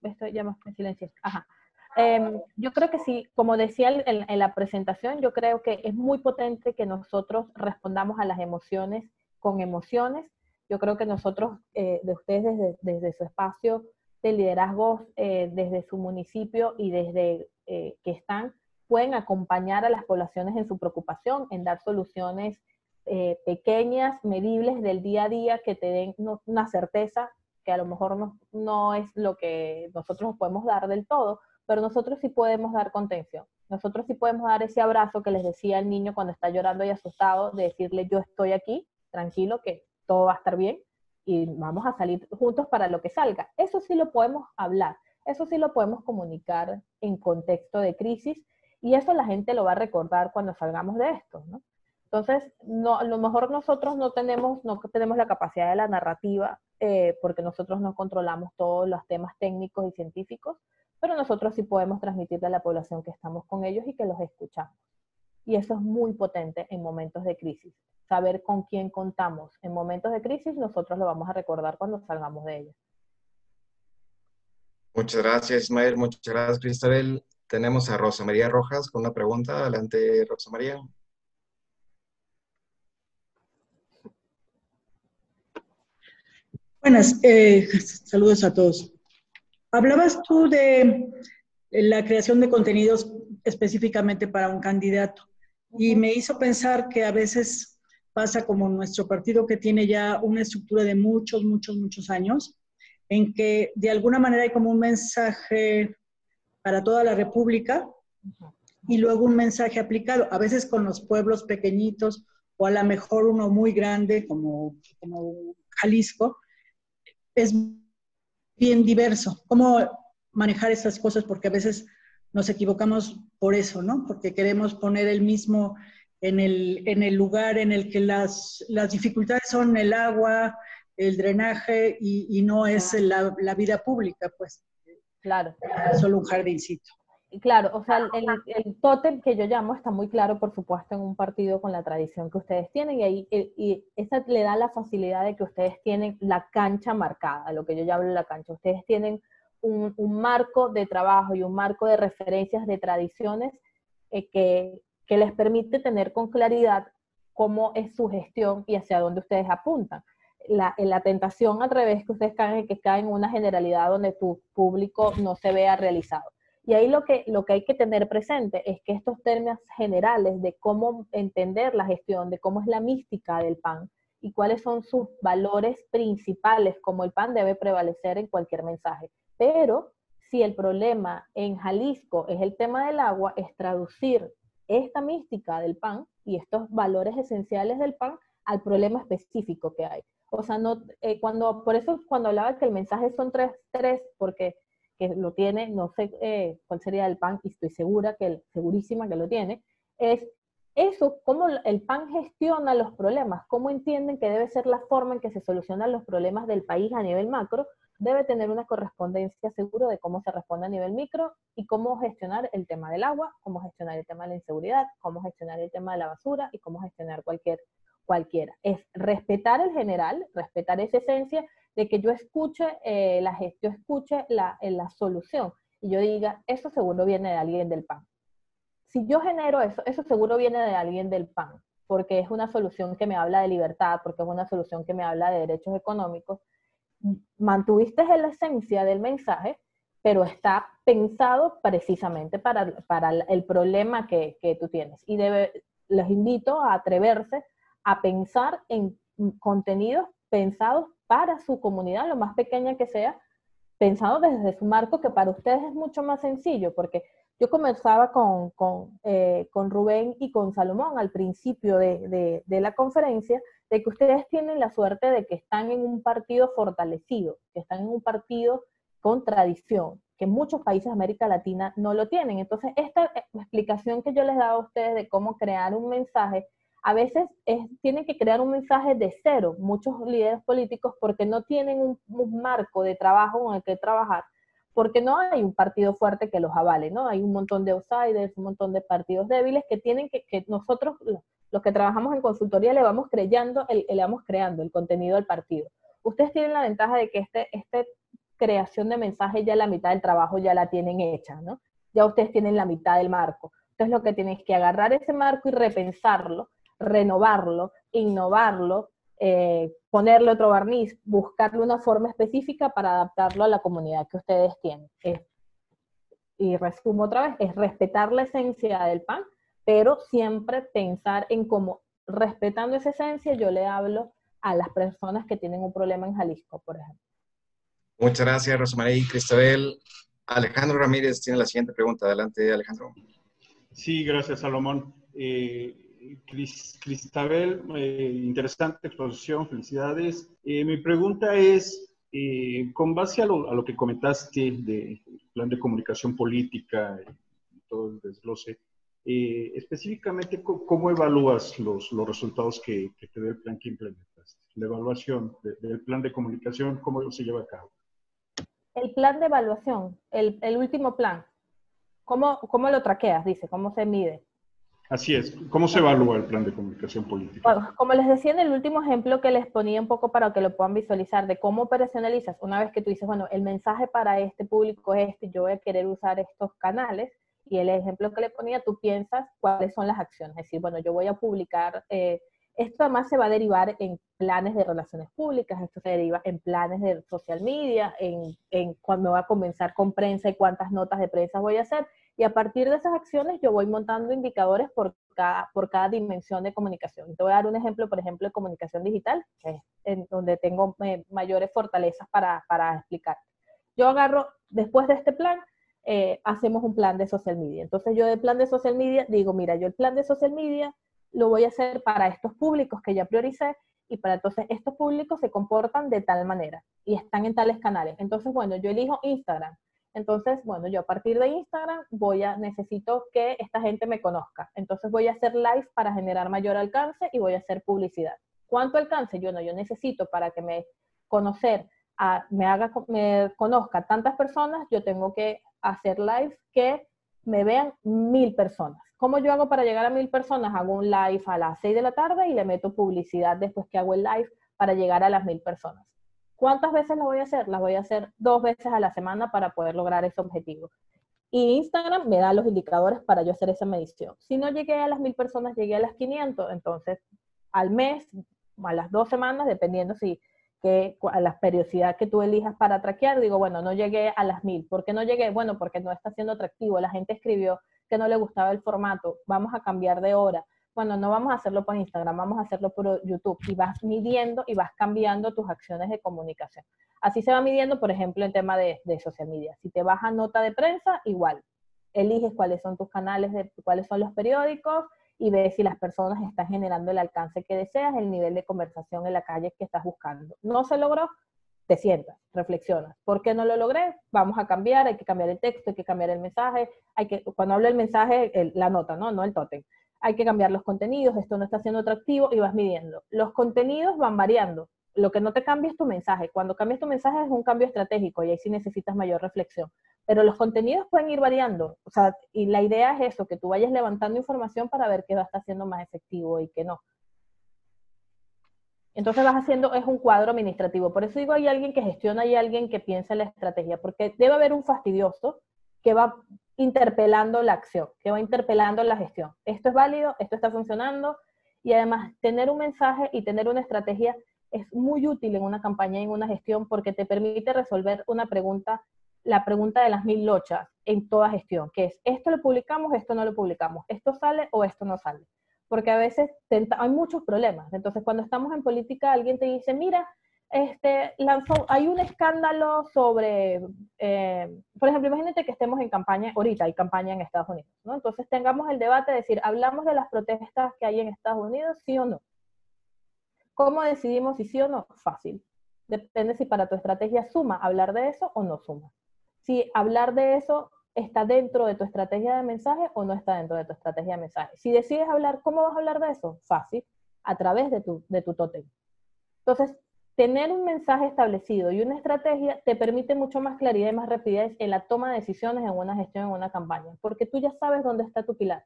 Esto ya me silencié. Ajá. Yo creo que sí, como decía en la presentación, yo creo que es muy potente que nosotros respondamos a las emociones con emociones. Yo creo que nosotros, de ustedes desde su espacio de liderazgo, desde su municipio y desde que están, pueden acompañar a las poblaciones en su preocupación, en dar soluciones pequeñas, medibles del día a día, que te den una certeza que a lo mejor no es lo que nosotros podemos dar del todo, pero nosotros sí podemos dar contención. Nosotros sí podemos dar ese abrazo que les decía al niño cuando está llorando y asustado, de decirle yo estoy aquí, tranquilo, que todo va a estar bien y vamos a salir juntos para lo que salga. Eso sí lo podemos hablar, eso sí lo podemos comunicar en contexto de crisis y eso la gente lo va a recordar cuando salgamos de esto, ¿no? Entonces, no, a lo mejor nosotros no tenemos la capacidad de la narrativa porque nosotros no controlamos todos los temas técnicos y científicos, pero nosotros sí podemos transmitirle a la población que estamos con ellos y que los escuchamos. Y eso es muy potente en momentos de crisis. Saber con quién contamos en momentos de crisis, nosotros lo vamos a recordar cuando salgamos de ellos. Muchas gracias, Ismael. Muchas gracias, Cristabel. Tenemos a Rosa María Rojas con una pregunta. Adelante, Rosa María. Buenas, saludos a todos. Hablabas tú de la creación de contenidos específicamente para un candidato y me hizo pensar que a veces pasa como nuestro partido, que tiene ya una estructura de muchos años, en que de alguna manera hay como un mensaje para toda la República y luego un mensaje aplicado, a veces con los pueblos pequeñitos o a lo mejor uno muy grande como Jalisco. Es bien diverso. ¿Cómo manejar estas cosas? Porque a veces nos equivocamos por eso, ¿no? Porque queremos poner el mismo en el lugar en el que las dificultades son el agua, el drenaje y no es la vida pública, pues. Claro. Solo un jardincito. Claro, o sea, el tótem que yo llamo está muy claro, por supuesto, en un partido con la tradición que ustedes tienen y esa le da la facilidad de que ustedes tienen la cancha marcada, lo que yo llamo la cancha. Ustedes tienen un marco de trabajo y un marco de referencias de tradiciones que les permite tener con claridad cómo es su gestión y hacia dónde ustedes apuntan. La tentación al revés que ustedes caen, que caen en una generalidad donde tu público no se vea realizado. Y ahí lo que hay que tener presente es que estos términos generales de cómo entender la gestión, de cómo es la mística del PAN y cuáles son sus valores principales, como el PAN debe prevalecer en cualquier mensaje. Pero si el problema en Jalisco es el tema del agua, es traducir esta mística del PAN y estos valores esenciales del PAN al problema específico que hay. O sea, por eso cuando hablaba que el mensaje son tres, porque que lo tiene, no sé cuál sería el PAN, y estoy segurísima que lo tiene, es eso, cómo el PAN gestiona los problemas, cómo entienden que debe ser la forma en que se solucionan los problemas del país a nivel macro, debe tener una correspondencia seguro de cómo se responde a nivel micro y cómo gestionar el tema del agua, cómo gestionar el tema de la inseguridad, cómo gestionar el tema de la basura y cómo gestionar cualquiera. Es respetar el general, respetar esa esencia de que yo escuche la solución y yo diga, eso seguro viene de alguien del PAN. Si yo genero eso seguro viene de alguien del PAN, porque es una solución que me habla de libertad, porque es una solución que me habla de derechos económicos. Mantuviste la esencia del mensaje, pero está pensado precisamente para el problema que tú tienes. Y les invito a atreverse a pensar en contenidos pensados para su comunidad, lo más pequeña que sea, pensado desde su marco, que para ustedes es mucho más sencillo, porque yo conversaba con Rubén y con Salomón al principio de la conferencia, de que ustedes tienen la suerte de que están en un partido fortalecido, que están en un partido con tradición, que muchos países de América Latina no lo tienen. Entonces, esta explicación que yo les he dado a ustedes de cómo crear un mensaje, a veces tienen que crear un mensaje de cero, muchos líderes políticos, porque no tienen un marco de trabajo con el que trabajar, porque no hay un partido fuerte que los avale, ¿no? Hay un montón de outsiders, un montón de partidos débiles que tienen que nosotros, los que trabajamos en consultoría, le vamos creando el contenido del partido. Ustedes tienen la ventaja de que este creación de mensajes, ya la mitad del trabajo ya la tienen hecha, ¿no? Ya ustedes tienen la mitad del marco. Entonces lo que tienen es que agarrar ese marco y repensarlo, renovarlo, innovarlo, ponerle otro barniz, buscarle una forma específica para adaptarlo a la comunidad que ustedes tienen. Y resumo otra vez, es respetar la esencia del PAN, pero siempre pensar en cómo, respetando esa esencia, yo le hablo a las personas que tienen un problema en Jalisco, por ejemplo. Muchas gracias, Rosmarie y Cristabel. Alejandro Ramírez tiene la siguiente pregunta. Adelante, Alejandro. Sí, gracias, Salomón. Cristabel, interesante exposición, felicidades. Mi pregunta es, con base a lo que comentaste del plan de comunicación política y todo el desglose, específicamente, ¿cómo evalúas los resultados que te da el plan que implementaste? La evaluación del plan de comunicación, ¿cómo se lleva a cabo? El plan de evaluación, el último plan, ¿cómo lo traqueas? Dice, ¿cómo se mide? Así es. ¿Cómo se evalúa el plan de comunicación política? Bueno, como les decía en el último ejemplo que les ponía un poco para que lo puedan visualizar, de cómo operacionalizas, una vez que tú dices, bueno, el mensaje para este público es este, yo voy a querer usar estos canales, y el ejemplo que le ponía, tú piensas cuáles son las acciones. Es decir, bueno, yo voy a publicar, esto además se va a derivar en planes de relaciones públicas, esto se deriva en planes de social media, en cuando va a comenzar con prensa y cuántas notas de prensa voy a hacer, y a partir de esas acciones yo voy montando indicadores por cada dimensión de comunicación. Te voy a dar un ejemplo, por ejemplo, de comunicación digital, que es en donde tengo mayores fortalezas para explicar. Yo agarro, después de este plan, hacemos un plan de social media. Entonces yo del plan de social media digo, mira, yo el plan de social media lo voy a hacer para estos públicos que ya prioricé, y para entonces estos públicos se comportan de tal manera y están en tales canales. Entonces, bueno, yo elijo Instagram. Entonces, bueno, yo a partir de Instagram necesito que esta gente me conozca. Entonces voy a hacer live para generar mayor alcance y voy a hacer publicidad. ¿Cuánto alcance? Yo necesito para que me conozca tantas personas, yo tengo que hacer live que me vean 1000 personas. ¿Cómo yo hago para llegar a 1000 personas? Hago un live a las 6 de la tarde y le meto publicidad después que hago el live para llegar a las 1000 personas. ¿Cuántas veces las voy a hacer? Las voy a hacer 2 veces a la semana para poder lograr ese objetivo. Y Instagram me da los indicadores para yo hacer esa medición. Si no llegué a las 1000 personas, llegué a las 500, entonces al mes, a las 2 semanas, dependiendo a la periodicidad que tú elijas para traquear, digo, bueno, no llegué a las 1000. ¿Por qué no llegué? Bueno, porque no está siendo atractivo. La gente escribió que no le gustaba el formato. Vamos a cambiar de hora. Bueno, no vamos a hacerlo por Instagram, vamos a hacerlo por YouTube. Y vas midiendo y vas cambiando tus acciones de comunicación. Así se va midiendo, por ejemplo, en tema de social media. Si te vas a nota de prensa, igual. Eliges cuáles son tus canales, cuáles son los periódicos, y ves si las personas están generando el alcance que deseas, el nivel de conversación en la calle que estás buscando. ¿No se logró? Te sientas, reflexionas. ¿Por qué no lo logré? Vamos a cambiar, hay que cambiar el texto, hay que cambiar el mensaje, cuando hablo del mensaje, la nota, no el tótem. Hay que cambiar los contenidos, esto no está siendo atractivo, y vas midiendo. Los contenidos van variando. Lo que no te cambia es tu mensaje. Cuando cambias tu mensaje es un cambio estratégico, y ahí sí necesitas mayor reflexión. Pero los contenidos pueden ir variando, o sea, y la idea es eso, que tú vayas levantando información para ver qué va a estar siendo más efectivo y qué no. Entonces vas haciendo, es un cuadro administrativo. Por eso digo, hay alguien que gestiona y alguien que piensa en la estrategia, porque debe haber un fastidioso que va interpelando la acción, que va interpelando la gestión. Esto es válido, esto está funcionando, y además tener un mensaje y tener una estrategia es muy útil en una campaña y en una gestión, porque te permite resolver una pregunta, la pregunta de las 1000 lochas en toda gestión, que es, ¿esto lo publicamos, esto no lo publicamos? ¿Esto sale o esto no sale? Porque a veces hay muchos problemas. Entonces, cuando estamos en política, alguien te dice, mira, hay un escándalo sobre, por ejemplo, imagínate que estemos en campaña, ahorita hay campaña en Estados Unidos, ¿no? Entonces tengamos el debate de decir, ¿hablamos de las protestas que hay en Estados Unidos, sí o no? ¿Cómo decidimos si sí o no? Fácil. Depende si para tu estrategia suma hablar de eso o no suma. Si hablar de eso está dentro de tu estrategia de mensaje o no está dentro de tu estrategia de mensaje. Si decides hablar, ¿cómo vas a hablar de eso? Fácil, a través de tu tótem. Entonces, tener un mensaje establecido y una estrategia te permite mucho más claridad y más rapidez en la toma de decisiones en una gestión, en una campaña, porque tú ya sabes dónde está tu pilar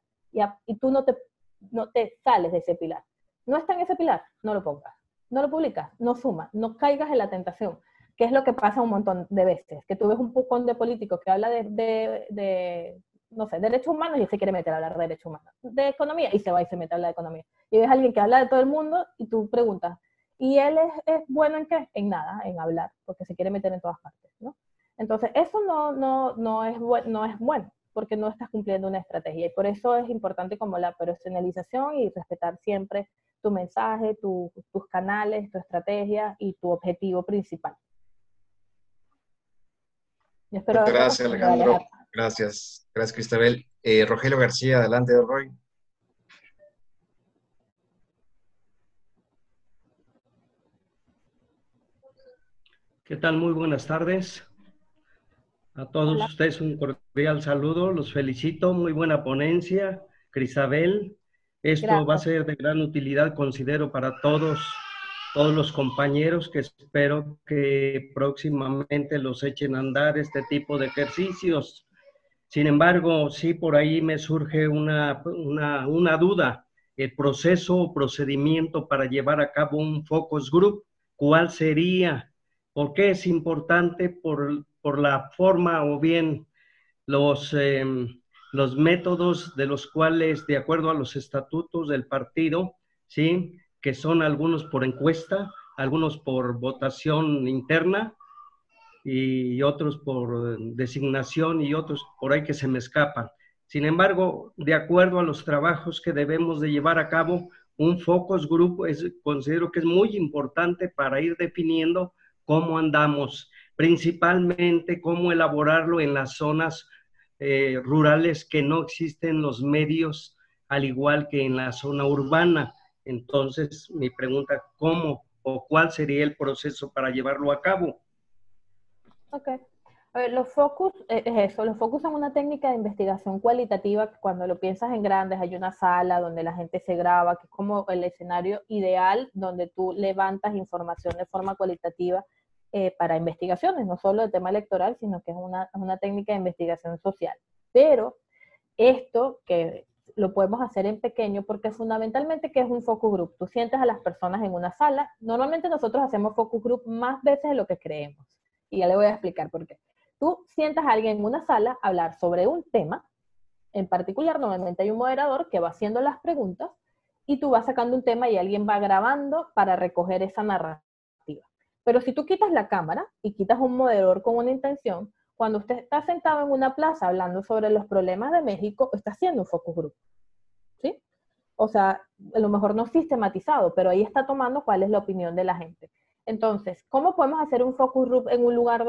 y tú no te sales de ese pilar. No está en ese pilar, no lo pongas. No lo publicas, no sumas, no caigas en la tentación. ¿Qué es lo que pasa un montón de veces? Que tú ves un pocón de políticos que habla no sé, derechos humanos y se quiere meter a hablar de derechos humanos, de economía y se va y se mete a hablar de economía. Y ves a alguien que habla de todo el mundo y tú preguntas, ¿y él es bueno en qué? En nada, en hablar, porque se quiere meter en todas partes, ¿no? Entonces, eso no es bueno, porque no estás cumpliendo una estrategia. Y por eso es importante como la personalización y respetar siempre tu mensaje, tus canales, tu estrategia y tu objetivo principal. Muchas gracias, Alejandro. Gracias. Gracias, Cristabel. Rogelio García, adelante, Roy. ¿Qué tal? Muy buenas tardes. A todos Hola. ustedes un cordial saludo. Los felicito. Muy buena ponencia, Cristabel. Esto Gracias. va a ser de gran utilidad, considero, para todos los compañeros, que espero que próximamente los echen a andar este tipo de ejercicios. Sin embargo, sí, por ahí me surge una duda. El proceso o procedimiento para llevar a cabo un focus group, ¿cuál sería? ¿Por qué es importante? Por la forma o bien los métodos de los cuales, de acuerdo a los estatutos del partido, ¿sí?, que son algunos por encuesta, algunos por votación interna y otros por designación y otros por ahí que se me escapan. Sin embargo, de acuerdo a los trabajos que debemos de llevar a cabo, un focus group considero que es muy importante para ir definiendo cómo andamos, principalmente cómo elaborarlo en las zonas rurales que no existen los medios, al igual que en la zona urbana. Entonces, mi pregunta, ¿cómo o cuál sería el proceso para llevarlo a cabo? Ok. A ver, los focus, es eso, los focus son una técnica de investigación cualitativa que cuando lo piensas en grandes hay una sala donde la gente se graba, que es como el escenario ideal donde tú levantas información de forma cualitativa para investigaciones, no solo el tema electoral, sino que es una técnica de investigación social. Pero esto que lo podemos hacer en pequeño porque fundamentalmente, ¿qué es un focus group? Tú sientas a las personas en una sala. Normalmente nosotros hacemos focus group más veces de lo que creemos. Y ya le voy a explicar por qué. Tú sientas a alguien en una sala a hablar sobre un tema en particular. Normalmente hay un moderador que va haciendo las preguntas y tú vas sacando un tema y alguien va grabando para recoger esa narrativa. Pero si tú quitas la cámara y quitas un moderador con una intención, cuando usted está sentado en una plaza hablando sobre los problemas de México, está haciendo un focus group, ¿sí? O sea, a lo mejor no sistematizado, pero ahí está tomando cuál es la opinión de la gente. Entonces, ¿cómo podemos hacer un focus group en un lugar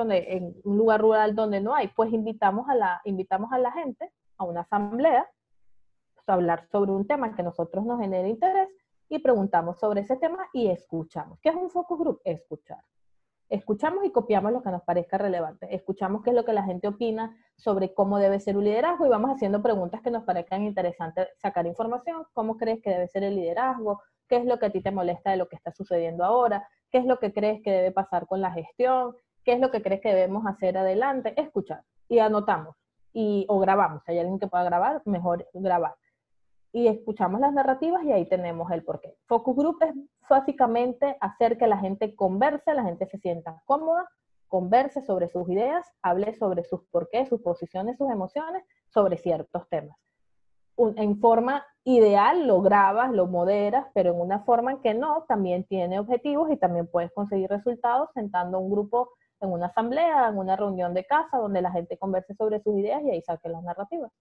rural donde no hay? Pues invitamos a la gente a una asamblea, pues, a hablar sobre un tema que a nosotros nos genere interés y preguntamos sobre ese tema y escuchamos. ¿Qué es un focus group? Escuchar. Escuchamos y copiamos lo que nos parezca relevante. Escuchamos qué es lo que la gente opina sobre cómo debe ser un liderazgo y vamos haciendo preguntas que nos parezcan interesantes sacar información. ¿Cómo crees que debe ser el liderazgo? ¿Qué es lo que a ti te molesta de lo que está sucediendo ahora? ¿Qué es lo que crees que debe pasar con la gestión? ¿Qué es lo que crees que debemos hacer adelante? Escuchar. Y anotamos. O grabamos. Si hay alguien que pueda grabar, mejor grabar. Y escuchamos las narrativas y ahí tenemos el porqué. Focus group es básicamente hacer que la gente converse, la gente se sienta cómoda, converse sobre sus ideas, hable sobre sus porqués, sus posiciones, sus emociones, sobre ciertos temas. En forma ideal lo grabas, lo moderas, pero en una forma en que no, también tiene objetivos y también puedes conseguir resultados sentando un grupo en una asamblea, en una reunión de casa, donde la gente converse sobre sus ideas y ahí saque las narrativas.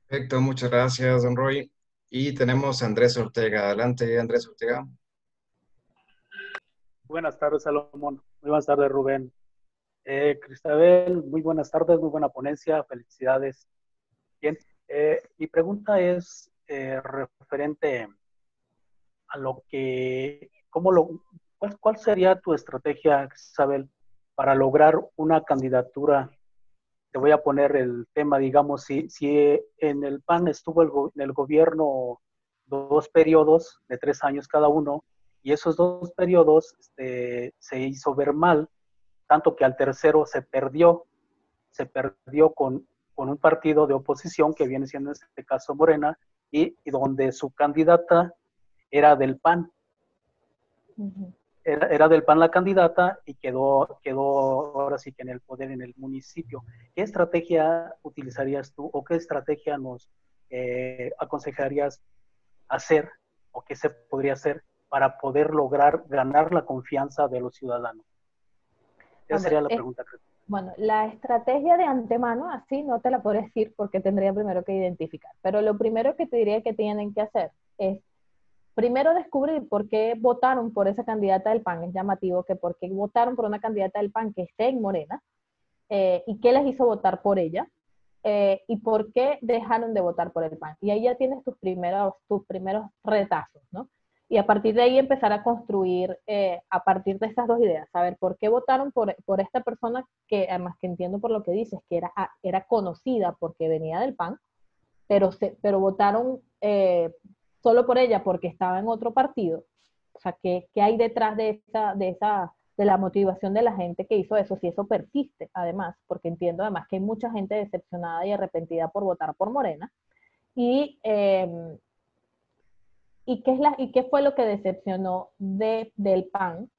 Perfecto, muchas gracias, don Roy. Y tenemos a Andrés Ortega. Adelante, Andrés Ortega. Buenas tardes, Salomón. Muy buenas tardes, Rubén. Cristabel, muy buenas tardes, muy buena ponencia, felicidades. Bien, mi pregunta es referente a lo que, ¿cuál sería tu estrategia, Cristabel, para lograr una candidatura? Te voy a poner el tema, digamos, si en el PAN estuvo en el gobierno 2 periodos de 3 años cada uno, y esos 2 periodos se hizo ver mal, tanto que al tercero se perdió con un partido de oposición que viene siendo en este caso Morena, y donde su candidata era del PAN. era del PAN la candidata y quedó ahora sí que en el poder en el municipio. ¿Qué estrategia utilizarías tú o qué estrategia nos aconsejarías hacer o qué se podría hacer para poder lograr ganar la confianza de los ciudadanos? Esa sería la pregunta. Bueno, la estrategia de antemano, así no te la puedo decir porque tendría primero que identificar, pero lo primero que te diría que tienen que hacer es primero descubrir por qué votaron por esa candidata del PAN. Es llamativo que por qué votaron por una candidata del PAN que esté en Morena y qué les hizo votar por ella y por qué dejaron de votar por el PAN. Y ahí ya tienes tus primeros retazos, ¿no? Y a partir de ahí empezar a construir a partir de estas dos ideas, saber por qué votaron por esta persona que además que entiendo por lo que dices, que era conocida porque venía del PAN, pero votaron solo por ella porque estaba en otro partido. O sea, ¿qué hay detrás de la motivación de la gente que hizo eso? Si eso persiste, además, porque entiendo además que hay mucha gente decepcionada y arrepentida por votar por Morena. ¿Y qué fue lo que decepcionó del PAN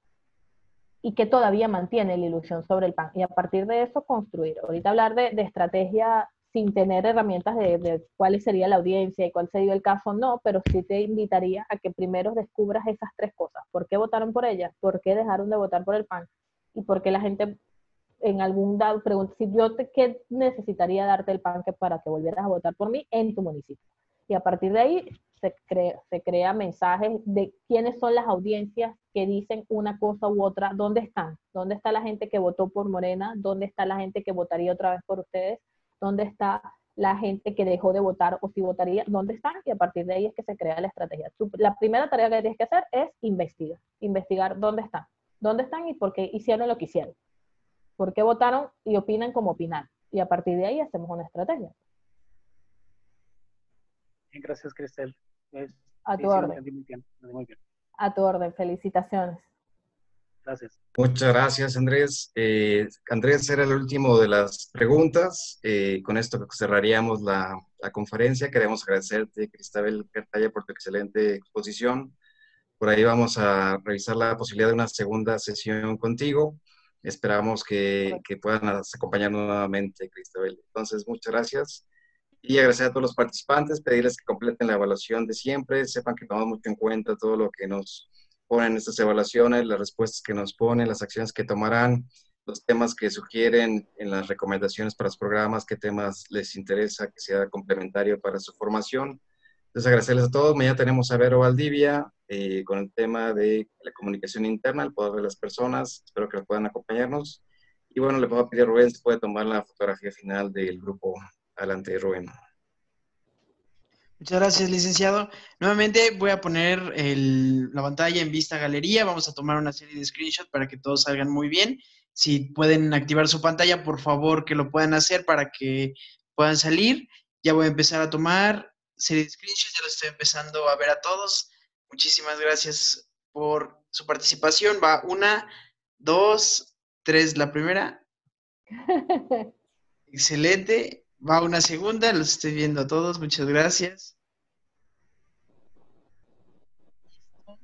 y que todavía mantiene la ilusión sobre el PAN? Y a partir de eso construir. Ahorita hablar de estrategia sin tener herramientas de cuál sería la audiencia y cuál sería el caso, no, pero sí te invitaría a que primero descubras esas tres cosas. ¿Por qué votaron por ella? ¿Por qué dejaron de votar por el PAN? Y por qué la gente en algún dado pregunta, ¿qué necesitaría darte el PAN para que volvieras a votar por mí en tu municipio? Y a partir de ahí se crea mensajes de quiénes son las audiencias que dicen una cosa u otra, dónde están, dónde está la gente que votó por Morena, dónde está la gente que votaría otra vez por ustedes, dónde está la gente que dejó de votar o si votaría, dónde están, y a partir de ahí es que se crea la estrategia. La primera tarea que tienes que hacer es investigar dónde están y por qué hicieron lo que hicieron, por qué votaron y opinan como opinan, y a partir de ahí hacemos una estrategia. Gracias, Cristel. A tu orden. Muy bien. A tu orden, felicitaciones. Gracias. Muchas gracias, Andrés. Andrés, era el último de las preguntas. Con esto cerraríamos la conferencia. Queremos agradecerte, Cristabel Cartaya, por tu excelente exposición. Por ahí vamos a revisar la posibilidad de una segunda sesión contigo. Esperamos que puedan acompañarnos nuevamente, Cristabel. Entonces, muchas gracias. Y agradecer a todos los participantes, pedirles que completen la evaluación de siempre, sepan que tomamos mucho en cuenta todo lo que nos ponen estas evaluaciones, las respuestas que nos ponen, las acciones que tomarán, los temas que sugieren en las recomendaciones para los programas, qué temas les interesa que sea complementario para su formación. Entonces, agradecerles a todos. Mañana tenemos a Vero Valdivia con el tema de la comunicación interna, el poder de las personas. Espero que puedan acompañarnos. Y bueno, le puedo pedir a Rubén si puede tomar la fotografía final del grupo. Adelante, Rubén. Muchas gracias, licenciado. Nuevamente voy a poner la pantalla en vista galería. Vamos a tomar una serie de screenshots para que todos salgan muy bien. Si pueden activar su pantalla, por favor, que lo puedan hacer para que puedan salir. Ya voy a empezar a tomar serie de screenshots. Ya lo estoy empezando a ver a todos. Muchísimas gracias por su participación. Va 1, 2, 3 la primera. Excelente. Va una segunda, los estoy viendo a todos, muchas gracias. Va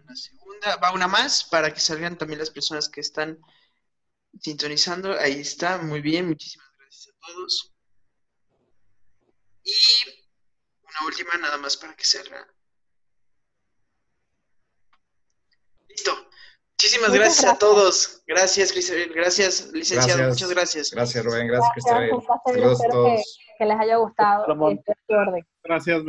una segunda, va una más para que salgan también las personas que están sintonizando. Ahí está, muy bien, muchísimas gracias a todos. Y una última nada más para que salga. Listo. Muchísimas gracias a todos. Gracias, Cristabel. Gracias, licenciado. Gracias. Muchas gracias. Gracias, Rubén. Gracias, Cristabel. Saludos a todos. Que les haya gustado. Salomón. Este orden. Gracias.